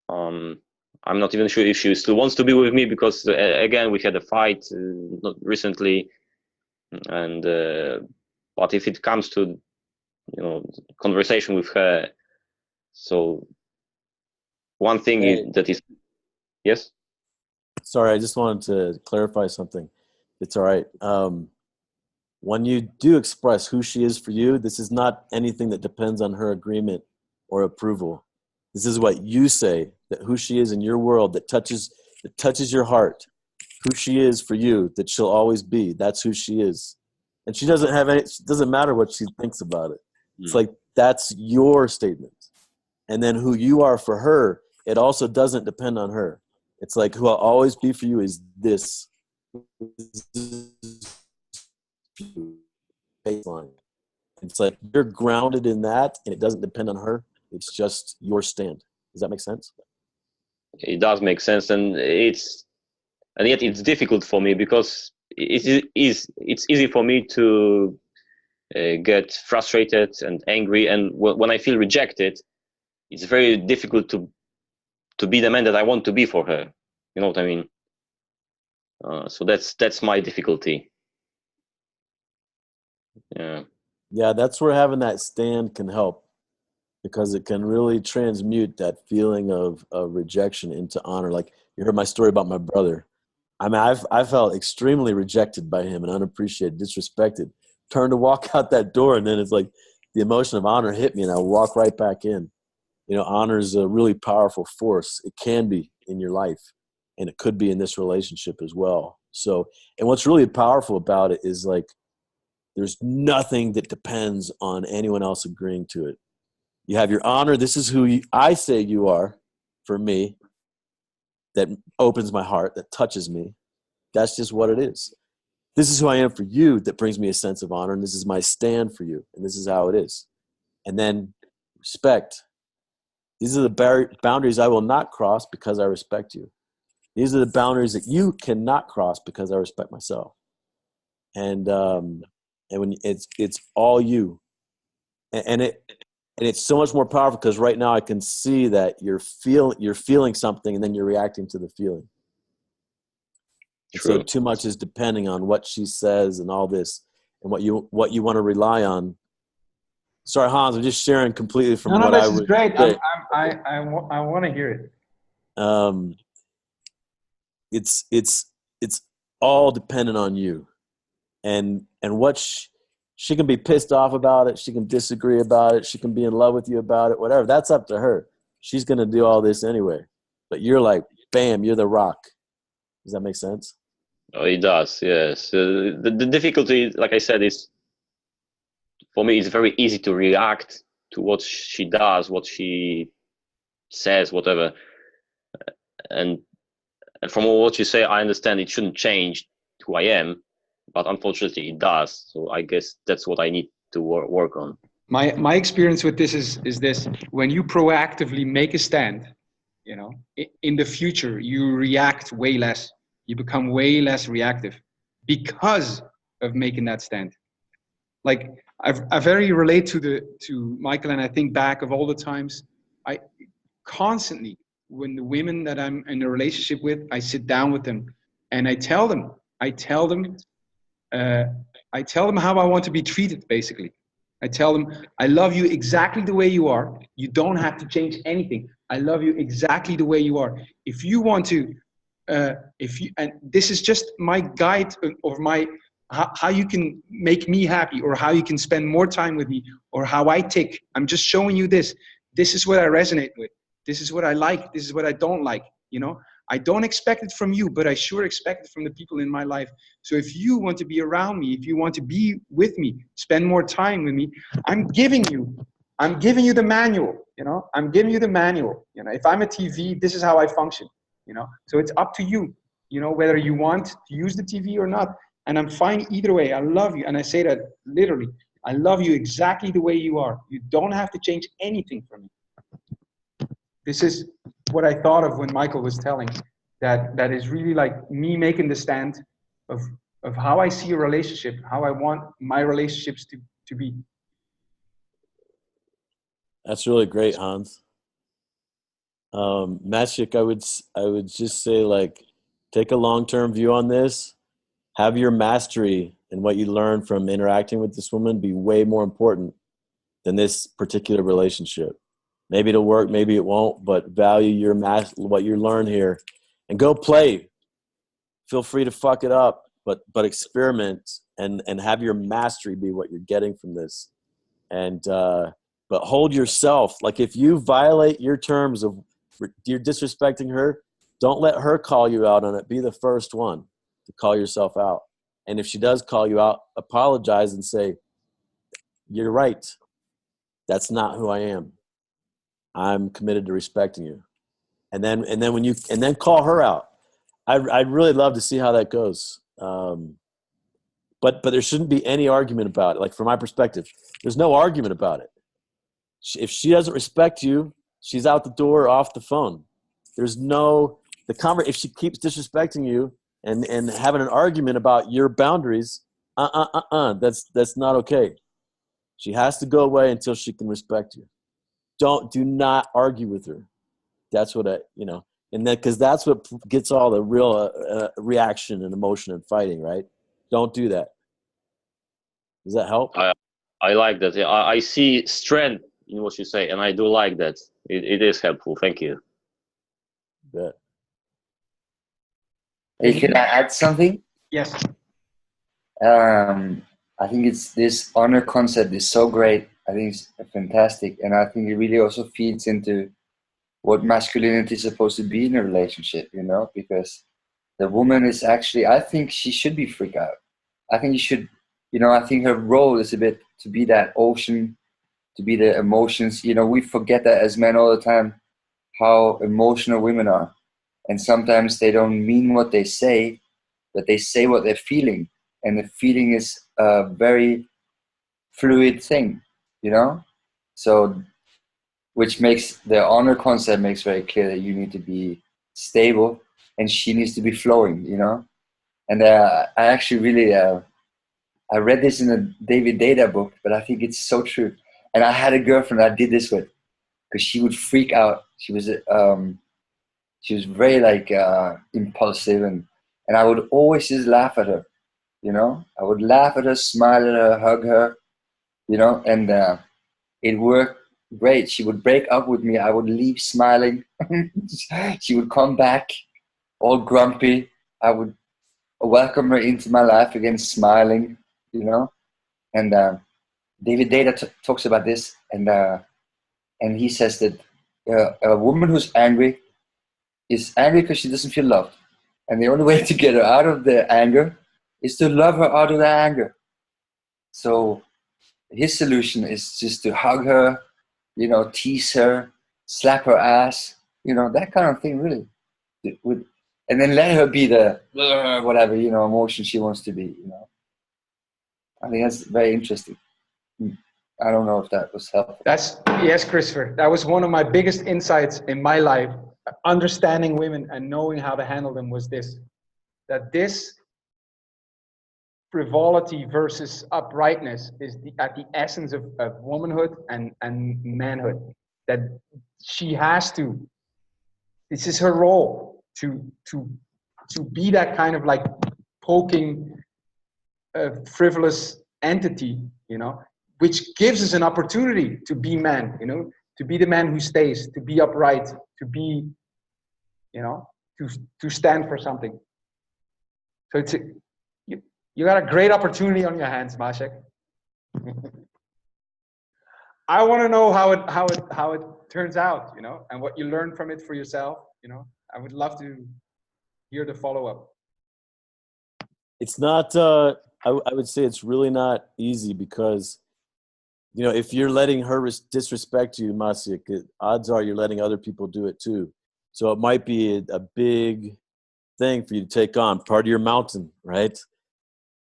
Speaker 8: I'm not even sure if she still wants to be with me, because again, we had a fight not recently, and but if it comes to conversation with her, so one thing that is, yes.
Speaker 3: Sorry, I just wanted to clarify something. It's all right. When you do express who she is for you, this is not anything that depends on her agreement or approval. This is what you say, that who she is in your world, that touches your heart, who she is for you, that she'll always be. That's who she is. And she doesn't have any, it doesn't matter what she thinks about it. It's like, that's your statement. And then who you are for her, it also doesn't depend on her. It's like, who I'll always be for you is this baseline. It's like you're grounded in that, and it doesn't depend on her. It's just your stand. Does that make sense?
Speaker 8: It does make sense, and yet it's difficult for me, because it's easy for me to get frustrated and angry, and when I feel rejected, it's very difficult to be the man that I want to be for her. You know what I mean? So that's my difficulty.
Speaker 3: Yeah, that's where having that stand can help, because it can really transmute that feeling of rejection into honor. Like, you heard my story about my brother. I mean, I felt extremely rejected by him and unappreciated, disrespected. Turned to walk out that door, and then it's like the emotion of honor hit me, and I walk right back in. Honor is a really powerful force. It can be in your life, and it could be in this relationship as well. So, and what's really powerful about it is, like, there's nothing that depends on anyone else agreeing to it. You have your honor. This is who I say you are for me. That opens my heart, that touches me. That's just what it is. This is who I am for you, that brings me a sense of honor, and this is my stand for you, and this is how it is. And then respect. These are the boundaries I will not cross because I respect you. These are the boundaries that you cannot cross because I respect myself. And when it's all you, and it's so much more powerful, because right now I can see that you're feeling something, and then you're reacting to the feeling. So too much is depending on what she says and all this, and what you want to rely on. Sorry, Hans, I'm just sharing completely from what I would.
Speaker 1: This is great. I want to hear it.
Speaker 3: It's all dependent on you, and what she can be pissed off about it. She can disagree about it. She can be in love with you about it. Whatever. That's up to her. She's gonna do all this anyway. But you're like, bam, you're the rock. Does that make sense?
Speaker 8: Oh, it does. Yes. The difficulty, like I said, is, for me, it's very easy to react to what she does, what she says, whatever. And from what you say, I understand it shouldn't change who I am, but unfortunately it does. So I guess that's what I need to work on.
Speaker 1: My experience with this is this: when you proactively make a stand, in the future you react way less. You become way less reactive because of making that stand. Like, I very relate to Michael, and I think back of all the times I constantly, when the women that I'm in a relationship with, I sit down with them and I tell them how I want to be treated. Basically, I tell them, I love you exactly the way you are. You don't have to change anything. I love you exactly the way you are. If you want to, and this is just my guide of how you can make me happy, or how you can spend more time with me, or how I tick. I'm just showing you this. This is what I resonate with. This is what I like. This is what I don't like. I don't expect it from you, but I sure expect it from the people in my life. So if you want to be around me, if you want to be with me, spend more time with me, I'm giving you the manual. I'm giving you the manual. If I'm a TV, this is how I function. you know? So it's up to you, you know, whether you want to use the TV or not. And I'm fine either way. I love you. And I say that literally. I love you exactly the way you are. You don't have to change anything for me. This is what I thought of when Michael was telling, that is really like me making the stand of how I see a relationship, how I want my relationships to be.
Speaker 3: That's really great, Hans. Maciek, I would just say, like, take a long-term view on this. Have your mastery and what you learn from interacting with this woman be way more important than this particular relationship. Maybe it'll work, maybe it won't, but value your what you learn here, and go play. Feel free to fuck it up, but experiment and have your mastery be what you're getting from this. And but hold yourself. Like, if you violate your terms of you're disrespecting her, don't let her call you out on it. Be the first one to call yourself out. And if she does call you out, apologize and say, "You're right. That's not who I am. I'm committed to respecting you." And then call her out. I'd really love to see how that goes. But there shouldn't be any argument about it. Like, from my perspective, there's no argument about it. If she doesn't respect you, she's out the door, off the phone. There's no if she keeps disrespecting you and having an argument about your boundaries, that's not okay. She has to go away until she can respect you. Do not argue with her. That's what and because that's what gets all the real reaction and emotion and fighting, right? Don't do that. Does that help?
Speaker 8: I like that. I see strength in what you say, and I do like that. It is helpful. Thank you.
Speaker 3: Good.
Speaker 5: Hey, can I add something?
Speaker 1: Yes.
Speaker 5: I think it's this honor concept is so great. I think it's fantastic, and I think it really also feeds into what masculinity is supposed to be in a relationship, you know, because the woman is actually, I think she should be freaked out. I think you should, you know, I think her role is a bit to be that ocean, to be the emotions. You know, we forget that as men all the time, how emotional women are. And sometimes they don't mean what they say, but they say what they're feeling. And the feeling is a very fluid thing, you know? So, which makes the honor concept makes very clear that you need to be stable and she needs to be flowing, you know? And I actually really, I read this in a David Data book, but I think it's so true. And I had a girlfriend I did this with, because she would freak out. She was very like impulsive, and I would always just laugh at her, you know? I would laugh at her, smile at her, hug her, you know? And it worked great. She would break up with me. I would leave smiling. She would come back all grumpy. I would welcome her into my life again, smiling, you know? And David Data talks about this, and he says that a woman who's angry is angry because she doesn't feel loved. And the only way to get her out of the anger is to love her out of the anger. So his solution is just to hug her, you know, tease her, slap her ass, you know, that kind of thing, really. And then let her be the whatever, you know, emotion she wants to be, you know. I think that's very interesting. I don't know if that was helpful.
Speaker 1: Yes, Christopher. That was one of my biggest insights in my life. Understanding women and knowing how to handle them was that this frivolity versus uprightness is at the essence of womanhood and manhood. That she has to. This is her role to be that kind of like poking, frivolous entity, you know, which gives us an opportunity to be man, you know, to be the man who stays, to be upright, to be, you know, to stand for something. So you got a great opportunity on your hands, Maciek. I want to know how it turns out, you know, and what you learn from it for yourself, you know. I would love to hear the follow-up.
Speaker 3: It's not, I would say it's really not easy because, you know, if you're letting her disrespect you, Maciek, odds are you're letting other people do it too. So it might be a big thing for you to take on, part of your mountain, right?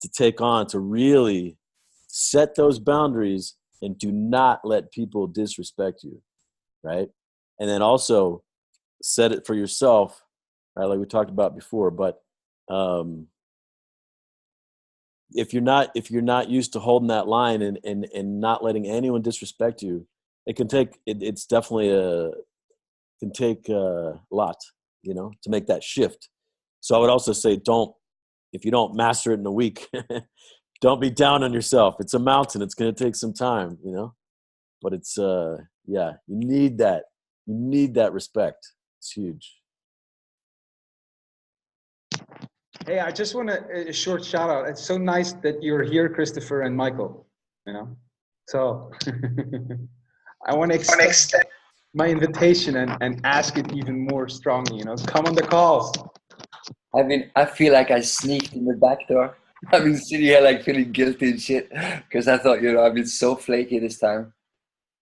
Speaker 3: To take on, to really set those boundaries and do not let people disrespect you, right? And then also set it for yourself, right? Like we talked about before, but if you're not used to holding that line and not letting anyone disrespect you, it can take it's definitely can take a lot, to make that shift. So I would also say if you don't master it in a week, don't be down on yourself. It's a mountain. It's going to take some time, but it's you need that. You need that respect. It's huge.
Speaker 1: Hey, I just want a short shout out. It's so nice that you're here, Christopher and Michael, So I want to extend my invitation and ask it even more strongly, come on the calls.
Speaker 5: I feel like I sneaked in the back door. I've been sitting here like feeling guilty and shit because I thought, I've been so flaky this time.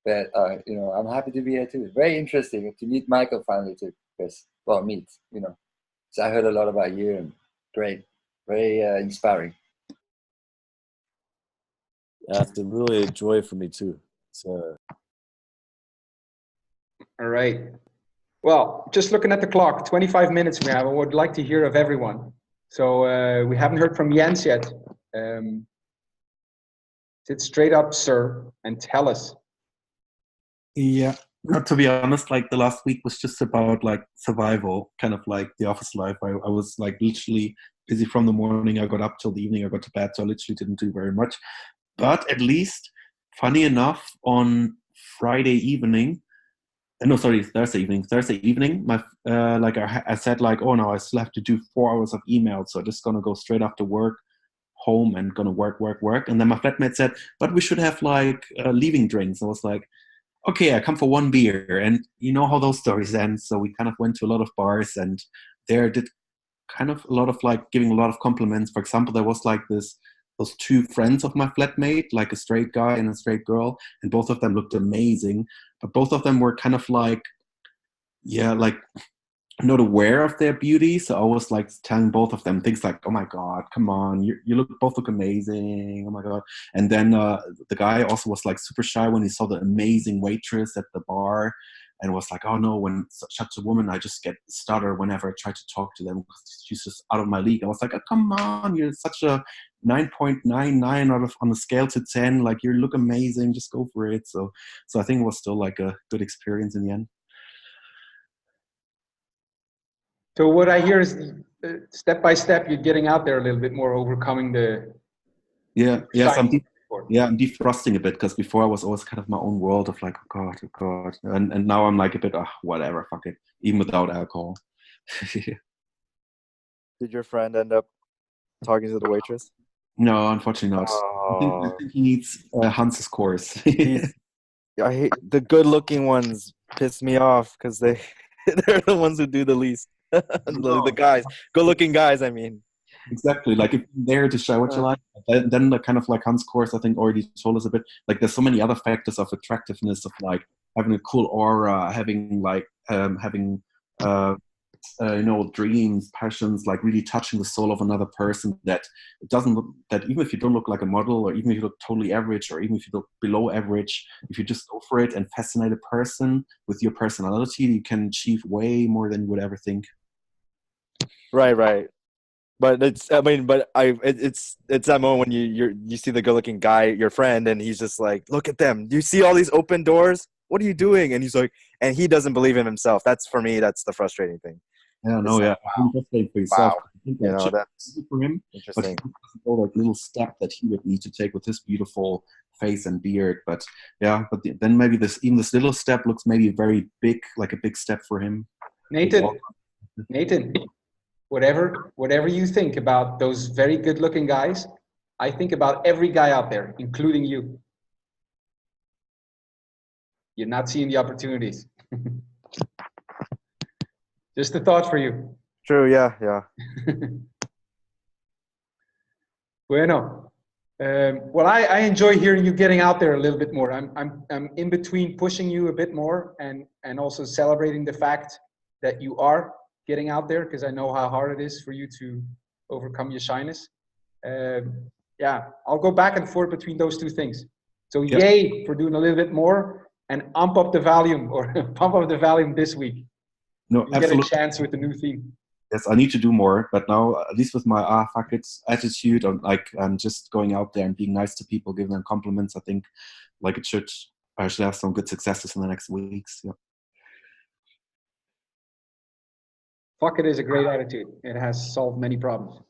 Speaker 5: But, I'm happy to be here too. Very interesting to meet Michael finally too. Because, So I heard a lot about you and great, very inspiring.
Speaker 3: Yeah, it's been really a joy for me too. So.
Speaker 1: All right. Well, just looking at the clock, 25 minutes we have. I would like to hear of everyone. So we haven't heard from Jens yet. Sit straight up, sir, and tell us.
Speaker 4: Yeah, to be honest, like the last week was just about like survival, kind of like the office life. I was like literally busy from the morning. I got up till the evening. I got to bed, so I literally didn't do very much. But at least, funny enough, on Thursday evening, my I said like, oh no, I still have to do 4 hours of emails, so I'm just gonna go straight after work home and gonna work. And then my flatmate said, but we should have like leaving drinks. I was like, okay, I come for one beer, and you know how those stories end. So we kind of went to a lot of bars, and there did kind of a lot of like giving a lot of compliments. For example, there was like those two friends of my flatmate, like a straight guy and a straight girl, and both of them looked amazing. But both of them were kind of like, not aware of their beauty. So I was like telling both of them things like, oh my God, come on, you both look amazing. Oh my God. And then the guy also was like super shy when he saw the amazing waitress at the bar, and was like, oh no, when such a woman, I just get stutter whenever I try to talk to them because she's just out of my league. I was like, oh, come on, you're such a 9.99 on a scale to 10. Like, you look amazing, just go for it. So I think it was still like a good experience in the end.
Speaker 1: So what I hear is step by step, you're getting out there a little bit more, overcoming the...
Speaker 4: I'm defrosting a bit, because before I was always kind of my own world of like, oh God. And now I'm like a bit, whatever, fuck it, even without alcohol.
Speaker 7: Did your friend end up talking to the waitress?
Speaker 4: No, unfortunately not.
Speaker 7: Oh.
Speaker 4: I think he needs Hans's course.
Speaker 7: I hate the good-looking ones. Piss me off because they're the ones who do the least. The guys, good-looking guys. I mean,
Speaker 4: exactly. Like, if you're there to show what you like, then the kind of like Hans course, I think, already told us a bit. Like, there's so many other factors of attractiveness, of like having a cool aura, having like dreams, passions, like really touching the soul of another person, that it doesn't look, that even if you don't look like a model, or even if you look totally average, or even if you look below average, if you just go for it and fascinate a person with your personality, you can achieve way more than you would ever think.
Speaker 7: Right. But it's that moment when you see the good-looking guy, your friend, and he's just like, look at them. Do you see all these open doors? What are you doing? And he's like, and he doesn't believe in himself. That's, for me, that's the frustrating thing.
Speaker 4: Yeah, no, yeah.
Speaker 7: Wow.
Speaker 4: Frustrating for yourself.
Speaker 7: Wow. That's
Speaker 4: for him.
Speaker 7: interesting.
Speaker 4: But he doesn't know that little step that he would need to take with his beautiful face and beard. But yeah, then maybe this little step looks maybe very big, like a big step for him.
Speaker 1: Nathan, whatever you think about those very good-looking guys, I think about every guy out there, including you. You're not seeing the opportunities. Just a thought for you.
Speaker 7: True, yeah.
Speaker 1: Bueno. Well, I enjoy hearing you getting out there a little bit more. I'm in between pushing you a bit more and also celebrating the fact that you are getting out there, because I know how hard it is for you to overcome your shyness. Yeah, I'll go back and forth between those two things. So yay for doing a little bit more, and amp up the volume, or pump up the volume this week.
Speaker 4: No,
Speaker 1: You
Speaker 4: absolutely.
Speaker 1: get a chance with the new theme.
Speaker 4: Yes, I need to do more, but now at least with my fuck it attitude, I'm just going out there and being nice to people, giving them compliments. I think like I should have some good successes in the next weeks. Yeah.
Speaker 1: Fuck it is a great attitude. It has solved many problems.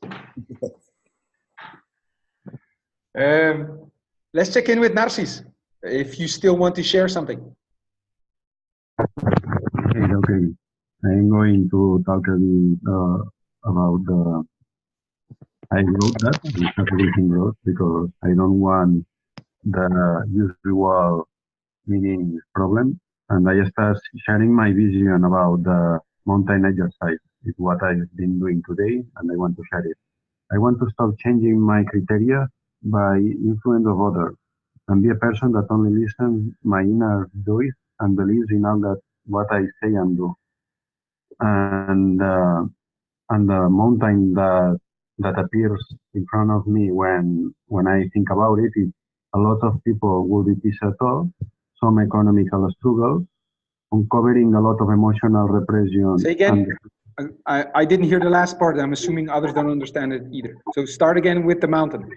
Speaker 1: Let's check in with Narcis, if you still want to share something.
Speaker 6: Okay. I'm going to talk a bit about the. I wrote that. I have everything wrote because I don't want the usual meaning problem, and I start sharing my vision about the mountain exercise. It's what I've been doing today, and I want to share it. I want to stop changing my criteria by influence of others, and be a person that only listens my inner voice and believes in all that what I say and do. And and the mountain that appears in front of me when I think about it is a lot of people will be pissed off, some economical struggles, uncovering a lot of emotional repression.
Speaker 1: Say again. I didn't hear the last part. I'm assuming others don't understand it either. So start again with the mountain.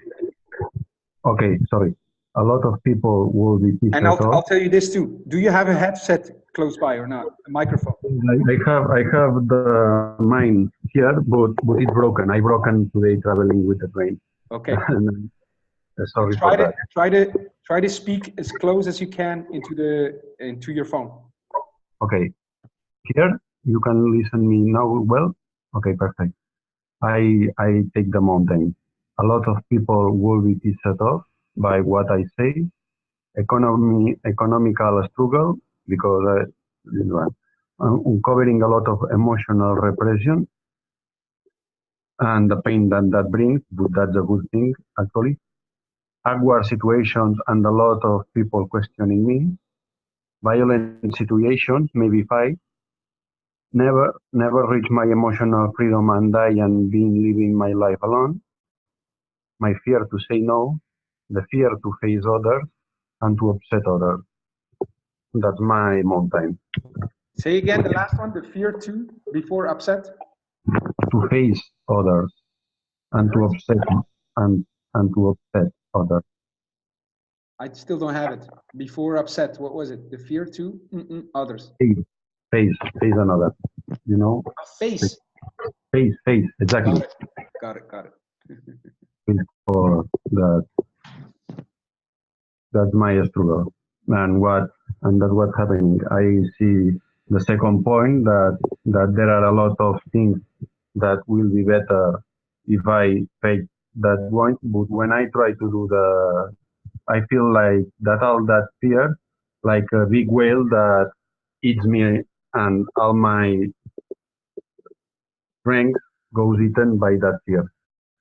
Speaker 6: Okay, sorry. A lot of people will be pissed
Speaker 1: And
Speaker 6: off.
Speaker 1: I'll tell you this too. Do you have a headset close by or not? A microphone?
Speaker 6: I have the mine here, but it's broken. I broken today traveling with the train.
Speaker 1: Okay.
Speaker 6: Sorry for that.
Speaker 1: Try to speak as close as you can into your phone.
Speaker 6: Okay. Here you can listen me now well. Okay, perfect. I take the mountain. A lot of people will be pissed off by what I say. Economical struggle because uncovering a lot of emotional repression and the pain that brings, but that's a good thing actually. Awkward situations and a lot of people questioning me. Violent situations, maybe fight. Never reach my emotional freedom and die and being living my life alone. My fear to say no, the fear to face others and to upset others. That's my mountain.
Speaker 1: Say again the last one, the fear to, before upset.
Speaker 6: To face others and to upset and to upset others.
Speaker 1: I still don't have it. Before upset, what was it? The fear to others.
Speaker 6: Face another. You know?
Speaker 1: Face.
Speaker 6: Face, exactly.
Speaker 1: Got it.
Speaker 6: For that's my struggle. And that's what's happening. I see the second point that there are a lot of things that will be better if I take that point. But when I try to do I feel like that all that fear, like a big whale that eats me and all my strength goes eaten by that fear.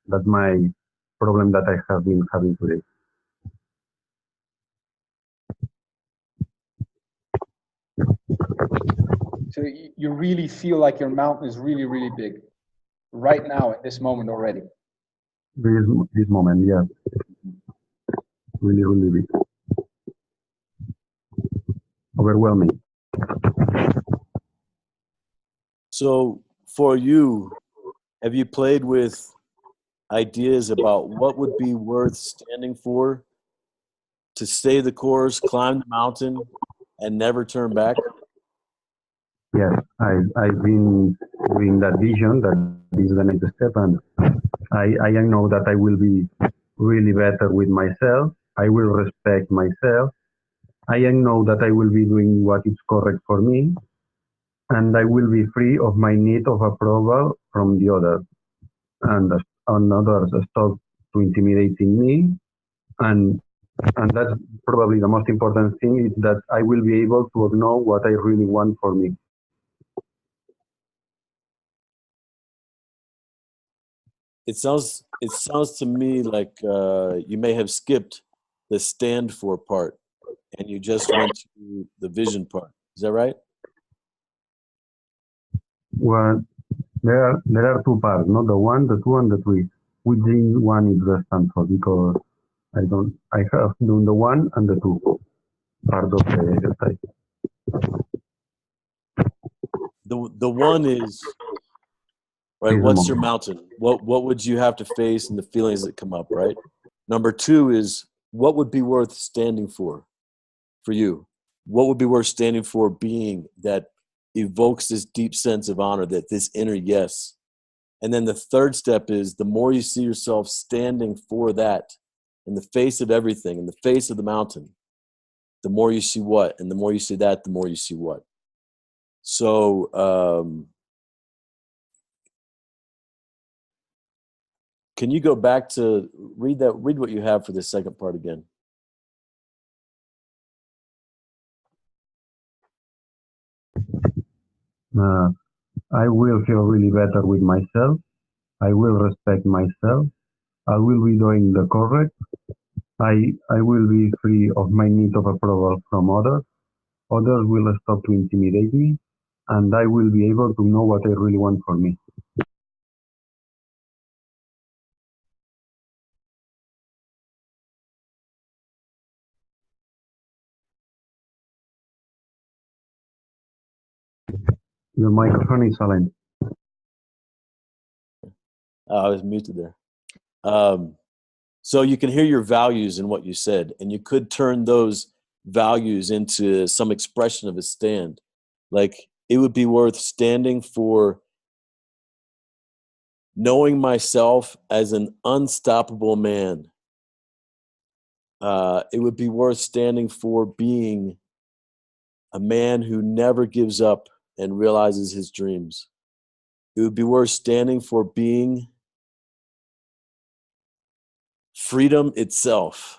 Speaker 6: That's my problem that I have been having today.
Speaker 1: So you really feel like your mountain is really, really big right now at this moment already.
Speaker 6: This moment, yeah. Really, really big. Overwhelming.
Speaker 3: So for you, have you played with ideas about what would be worth standing for to stay the course, climb the mountain, and never turn back?
Speaker 6: Yes, I've been doing that vision that this is the next step, and I know that I will be really better with myself. I will respect myself. I know that I will be doing what is correct for me, and I will be free of my need of approval from the others, and others stop to intimidating me, and that's probably the most important thing is that I will be able to know what I really want for me.
Speaker 3: It sounds to me like you may have skipped the stand for part and you just went to the vision part. Is that right?
Speaker 6: Well, there are two parts, not the one, the two, and the three. Which one is the stand for? Because I have done the one and the two part of the exercise.
Speaker 3: The one is right.
Speaker 6: Face the
Speaker 3: What's your
Speaker 6: mountain.
Speaker 3: mountain? What would you have to face and the feelings that come up, right? Number two is what would be worth standing for you? What would be worth standing for being that evokes this deep sense of honor, that this inner yes? And then the third step is the more you see yourself standing for that in the face of everything, in the face of the mountain, the more you see what, and the more you see that, the more you see what. So can you go back to read what you have for the second part again?
Speaker 6: I will feel really better with myself. I will respect myself. I will be doing the correct. I will be free of my need of approval from others. Others will stop to intimidate me, and I will be able to know what I really want for me. Your microphone is silent.
Speaker 3: I was muted there. So you can hear your values in what you said, and you could turn those values into some expression of a stand. Like, it would be worth standing for knowing myself as an unstoppable man. It would be worth standing for being a man who never gives up and realizes his dreams. It would be worth standing for being freedom itself.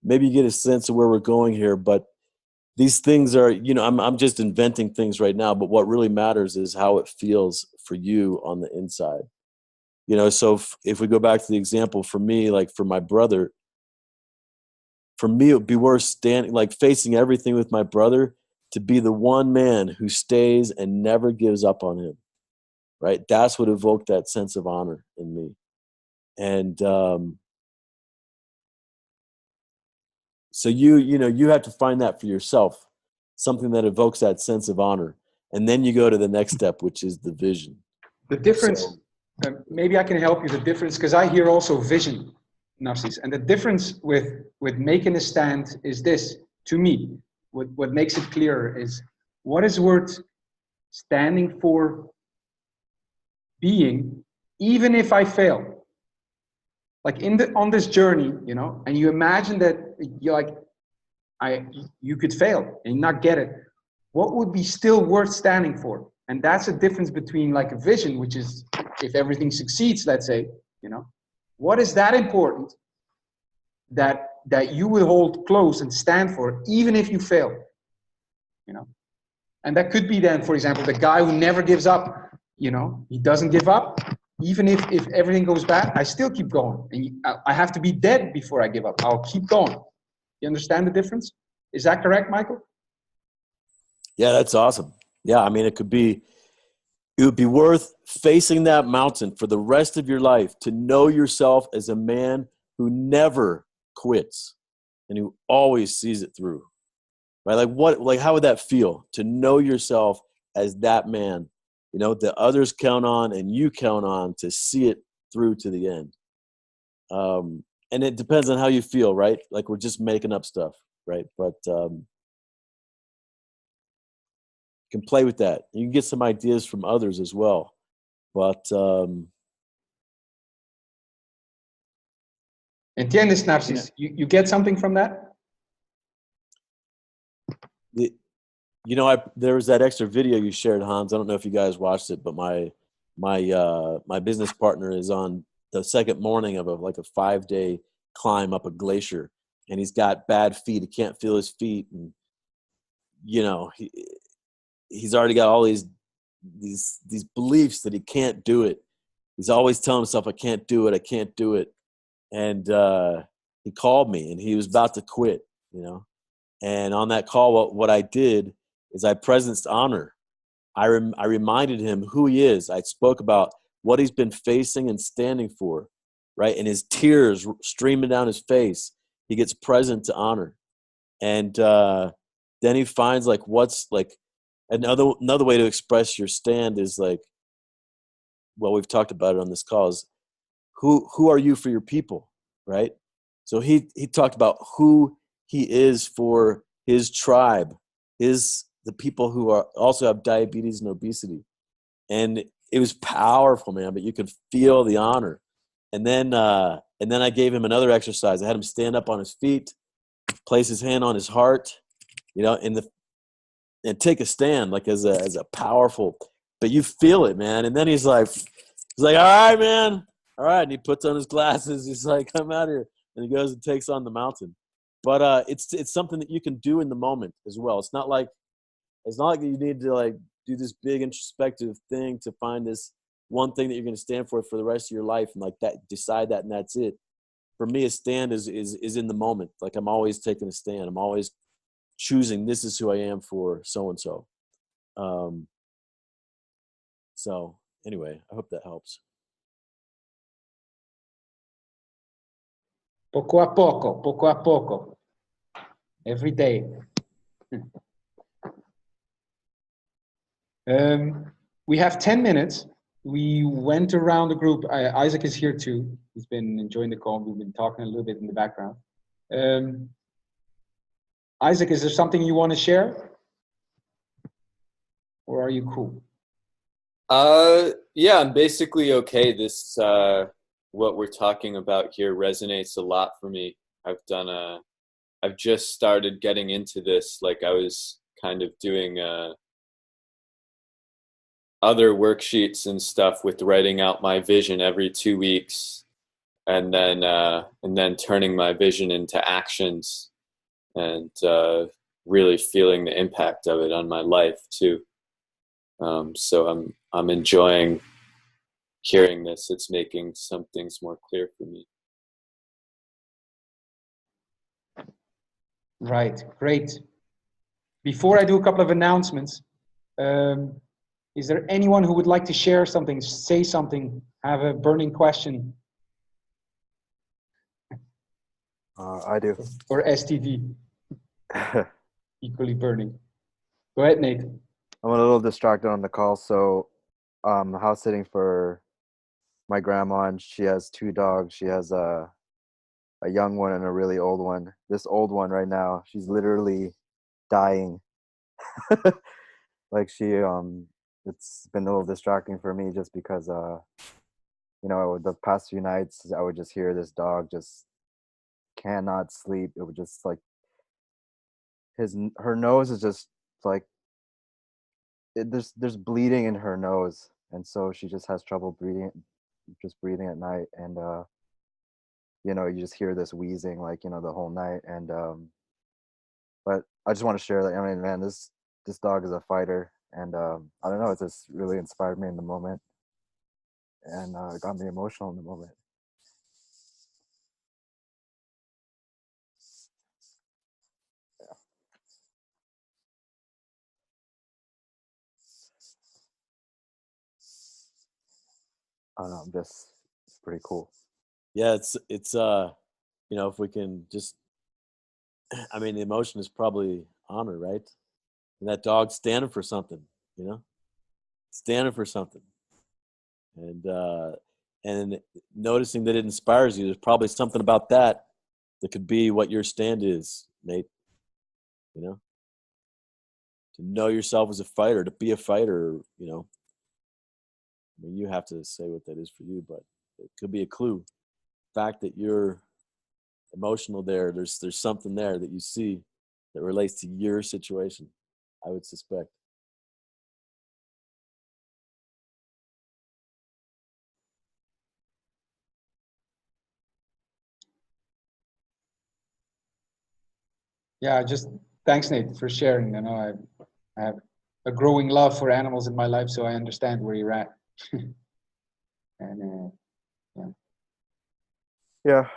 Speaker 3: Maybe you get a sense of where we're going here, but these things are, I'm just inventing things right now, but what really matters is how it feels for you on the inside. So if we go back to the example for me, like for my brother, for me, it would be worth standing, like facing everything with my brother, to be the one man who stays and never gives up on him, right? That's what evoked that sense of honor in me. And so you have to find that for yourself, something that evokes that sense of honor. And then you go to the next step, which is the vision.
Speaker 1: The difference, maybe I can help you, the difference, because I hear also vision, Narcis. And the difference with making a stand is this, to me, what makes it clearer is what is worth standing for being, even if I fail. Like on this journey, and you imagine that you're like, you could fail and not get it. What would be still worth standing for? And that's a difference between like a vision, which is if everything succeeds, let's say, what is that important that you will hold close and stand for, even if you fail, And that could be then, for example, the guy who never gives up, he doesn't give up. Even if everything goes bad, I still keep going. And I have to be dead before I give up. I'll keep going. You understand the difference? Is that correct, Michael?
Speaker 3: Yeah, that's awesome. Yeah, I mean, it would be worth facing that mountain for the rest of your life, to know yourself as a man who never quits and who always sees it through, right? Like how would that feel to know yourself as that man, that others count on and you count on to see it through to the end. And it depends on how you feel, right? Like we're just making up stuff, right? But you can play with that. You can get some ideas from others as well. But
Speaker 1: Entiendes, Narcis? You get something from that?
Speaker 3: There was that extra video you shared, Hans. I don't know if you guys watched it, but my business partner is on the second morning of a 5-day climb up a glacier, and he's got bad feet. He can't feel his feet, and he's already got all these beliefs that he can't do it. He's always telling himself, I can't do it. And he called me, and he was about to quit, And on that call, what I did is I presenced honor. I reminded him who he is. I spoke about what he's been facing and standing for, right? And his tears streaming down his face. He gets present to honor. And then he finds like what's like another way to express your stand is like, well, we've talked about it on this call, is who are you for your people, right? So he talked about who he is for his tribe, the people who are also have diabetes and obesity. And it was powerful, man, but you could feel the honor. And then I gave him another exercise. I had him stand up on his feet, place his hand on his heart, you know, and take a stand like as a powerful, but you feel it, man. And then he's like, all right, man. All right. And he puts on his glasses. He's like, I'm out here. And he goes and takes on the mountain. But it's something that you can do in the moment as well. It's not like you need to like do this big introspective thing to find this one thing that you're going to stand for the rest of your life and like that, decide that, and that's it. For me, a stand is in the moment. Like I'm always taking a stand. I'm always choosing, this is who I am for so-and-so. So anyway, I hope that helps.
Speaker 1: Poco a poco. Every day. We have 10 minutes. We went around the group. Isaac is here too. He's been enjoying the call. We've been talking a little bit in the background. Isaac, is there something you want to share? Or are you cool?
Speaker 2: Yeah, I'm basically okay. This, what we're talking about here resonates a lot for me. I've just started getting into this. Like I was kind of doing, other worksheets and stuff with writing out my vision every 2 weeks and then turning my vision into actions and, really feeling the impact of it on my life too. So I'm enjoying hearing this. It's making some things more clear for me.
Speaker 1: Right, great. Before I do a couple of announcements, is there anyone who would like to share something, say something, have a burning question?
Speaker 7: I do.
Speaker 1: Or STD, equally burning. Go ahead, Nate.
Speaker 7: I'm a little distracted on the call, so house sitting for my grandma, and she has 2 dogs. She has a young one and a really old one. This old one right now, she's literally dying. Like it's been a little distracting for me just because you know, the past few nights I would just hear this dog just cannot sleep. It would just like her nose is just like there's bleeding in her nose, and so she just has trouble breathing at night. And you know, you just hear this wheezing like, you know, the whole night. And but I just want to share that, I mean, man, this dog is a fighter. And I don't know, it just really inspired me in the moment, and it got me emotional in the moment. I don't know, it's pretty cool.
Speaker 3: Yeah, it's you know, if we can just, I mean, the emotion is probably honor, right? And that dog standing for something, you know, standing for something, and noticing that it inspires you. There's probably something about that could be what your stand is, Nate. You know, to know yourself as a fighter, to be a fighter. You know, I mean, you have to say what that is for you, but it could be a clue. The fact that you're emotional there's something there that you see that relates to your situation, I would suspect.
Speaker 1: Yeah, just thanks, Nate, for sharing. I know I have a growing love for animals in my life, so I understand where you're at. And
Speaker 7: Yeah,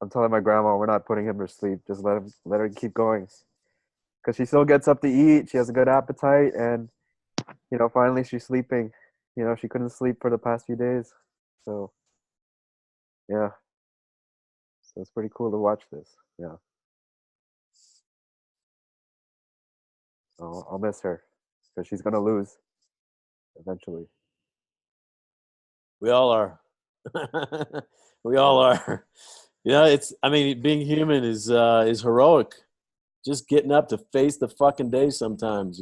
Speaker 7: I'm telling my grandma we're not putting him to sleep. Just let her keep going, because she still gets up to eat. She has a good appetite, and finally she's sleeping. She couldn't sleep for the past few days. So, yeah. So it's pretty cool to watch this. Yeah. So I'll miss her because she's going to lose eventually.
Speaker 3: We all are. We all are. Being human is heroic. Just getting up to face the fucking day sometimes,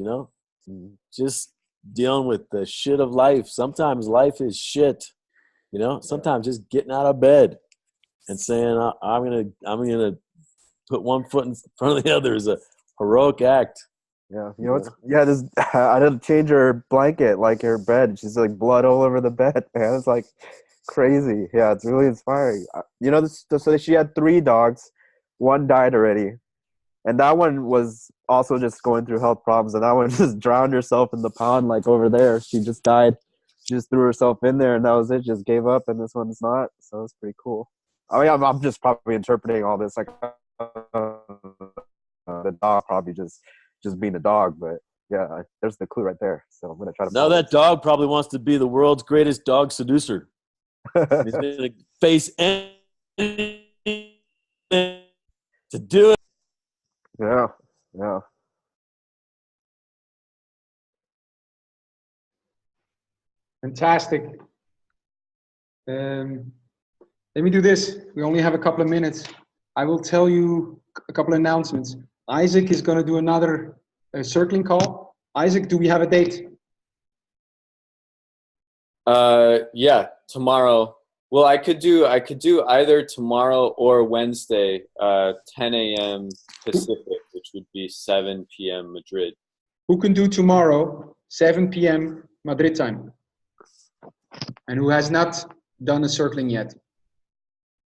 Speaker 3: Just dealing with the shit of life. Sometimes life is shit, Sometimes just getting out of bed and saying I'm gonna put one foot in front of the other is a heroic act.
Speaker 7: Yeah, this I didn't change her blanket, like her bed. She's like blood all over the bed, man. It's like crazy. Yeah, it's really inspiring. So she had 3 dogs. One died already. And that one was also just going through health problems. And that one just drowned herself in the pond, like over there. She just died. She just threw herself in there, and that was it. Just gave up, and this one's not. So it's pretty cool. I mean, I'm just probably interpreting all this like the dog probably just being a dog, but yeah, there's the clue right there. So I'm gonna try to.
Speaker 3: Now that dog probably wants to be the world's greatest dog seducer. He's gonna face anything to do it.
Speaker 7: Yeah.
Speaker 1: Fantastic. Let me do this. We only have a couple of minutes. I will tell you a couple of announcements. Isaac is going to do another circling call. Isaac, do we have a date?
Speaker 2: Yeah, tomorrow. Well, I could do either tomorrow or Wednesday, 10 a.m. Pacific, which would be 7 p.m. Madrid.
Speaker 1: Who can do tomorrow, 7 p.m. Madrid time? And who has not done a circling yet?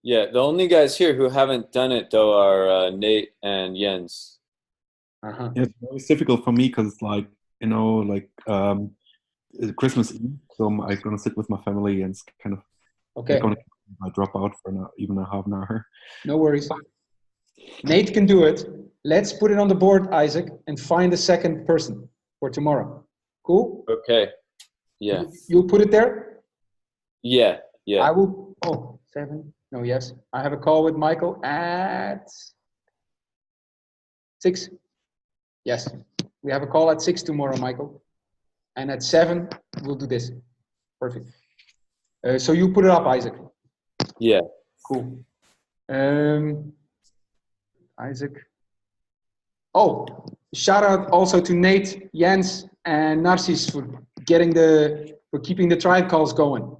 Speaker 2: Yeah, the only guys here who haven't done it, though, are Nate and Jens.
Speaker 1: Uh-huh.
Speaker 4: Yeah, it's very difficult for me because, Christmas Eve, so I'm going to sit with my family and it's kind of I drop out for even a half an hour.
Speaker 1: No worries. Nate can do it. Let's put it on the board, Isaac, and find a second person for tomorrow. Cool?
Speaker 2: Okay. Yeah.
Speaker 1: You'll put it there?
Speaker 2: Yeah.
Speaker 1: I will. 7. No, yes. I have a call with Michael at 6. Yes. We have a call at 6 tomorrow, Michael. And at 7, we'll do this. Perfect. So you put it up, Isaac.
Speaker 2: Yeah.
Speaker 1: Cool. Isaac. Oh, shout out also to Nate, Jens, and Narcis for keeping the triad calls going.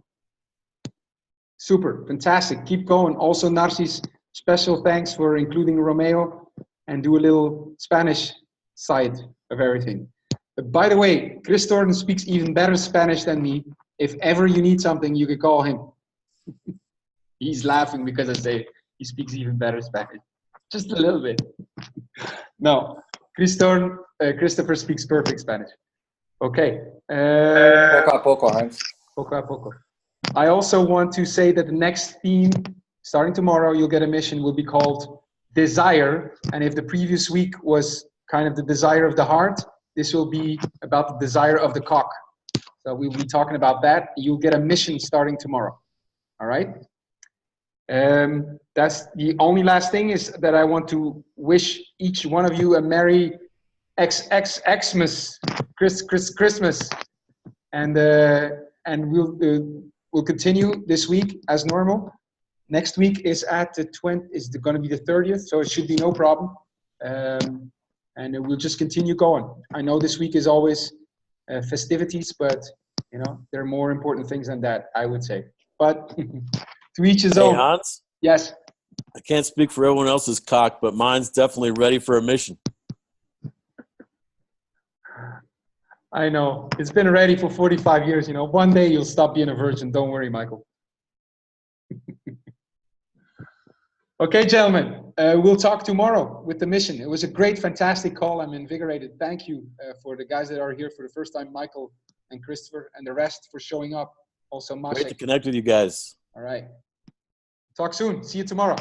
Speaker 1: Super, fantastic. Keep going. Also, Narcis, special thanks for including Romeo and do a little Spanish side of everything. By the way, Chris Thornton speaks even better Spanish than me. If ever you need something, you can call him. He's laughing because I say he speaks even better Spanish. Just a little bit. No, Christopher speaks perfect Spanish. Okay.
Speaker 5: Poco a poco, Hans.
Speaker 1: Poco a poco. I also want to say that the next theme, starting tomorrow, you'll get a mission, will be called Desire. And if the previous week was kind of the desire of the heart, this will be about the desire of the cock. So we'll be talking about that. You'll get a mission starting tomorrow. All right? That's the only last thing is that I want to wish each one of you a Merry Xmas, Christmas, and we'll continue this week as normal. Next week is at the going to be the 30th, so it should be no problem, and we'll just continue going. I know this week is always festivities, but there are more important things than that, I would say. But to each his own.
Speaker 3: Hey, Hans?
Speaker 1: Yes.
Speaker 3: I can't speak for everyone else's cock, but mine's definitely ready for a mission.
Speaker 1: I know. It's been ready for 45 years. One day you'll stop being a virgin. Don't worry, Michael. Okay, gentlemen. We'll talk tomorrow with the mission. It was a great, fantastic call. I'm invigorated. Thank you for the guys that are here for the first time, Michael and Christopher, and the rest for showing up. Also, Maciek.
Speaker 3: Great to connect with you guys.
Speaker 1: All right. Talk soon. See you tomorrow.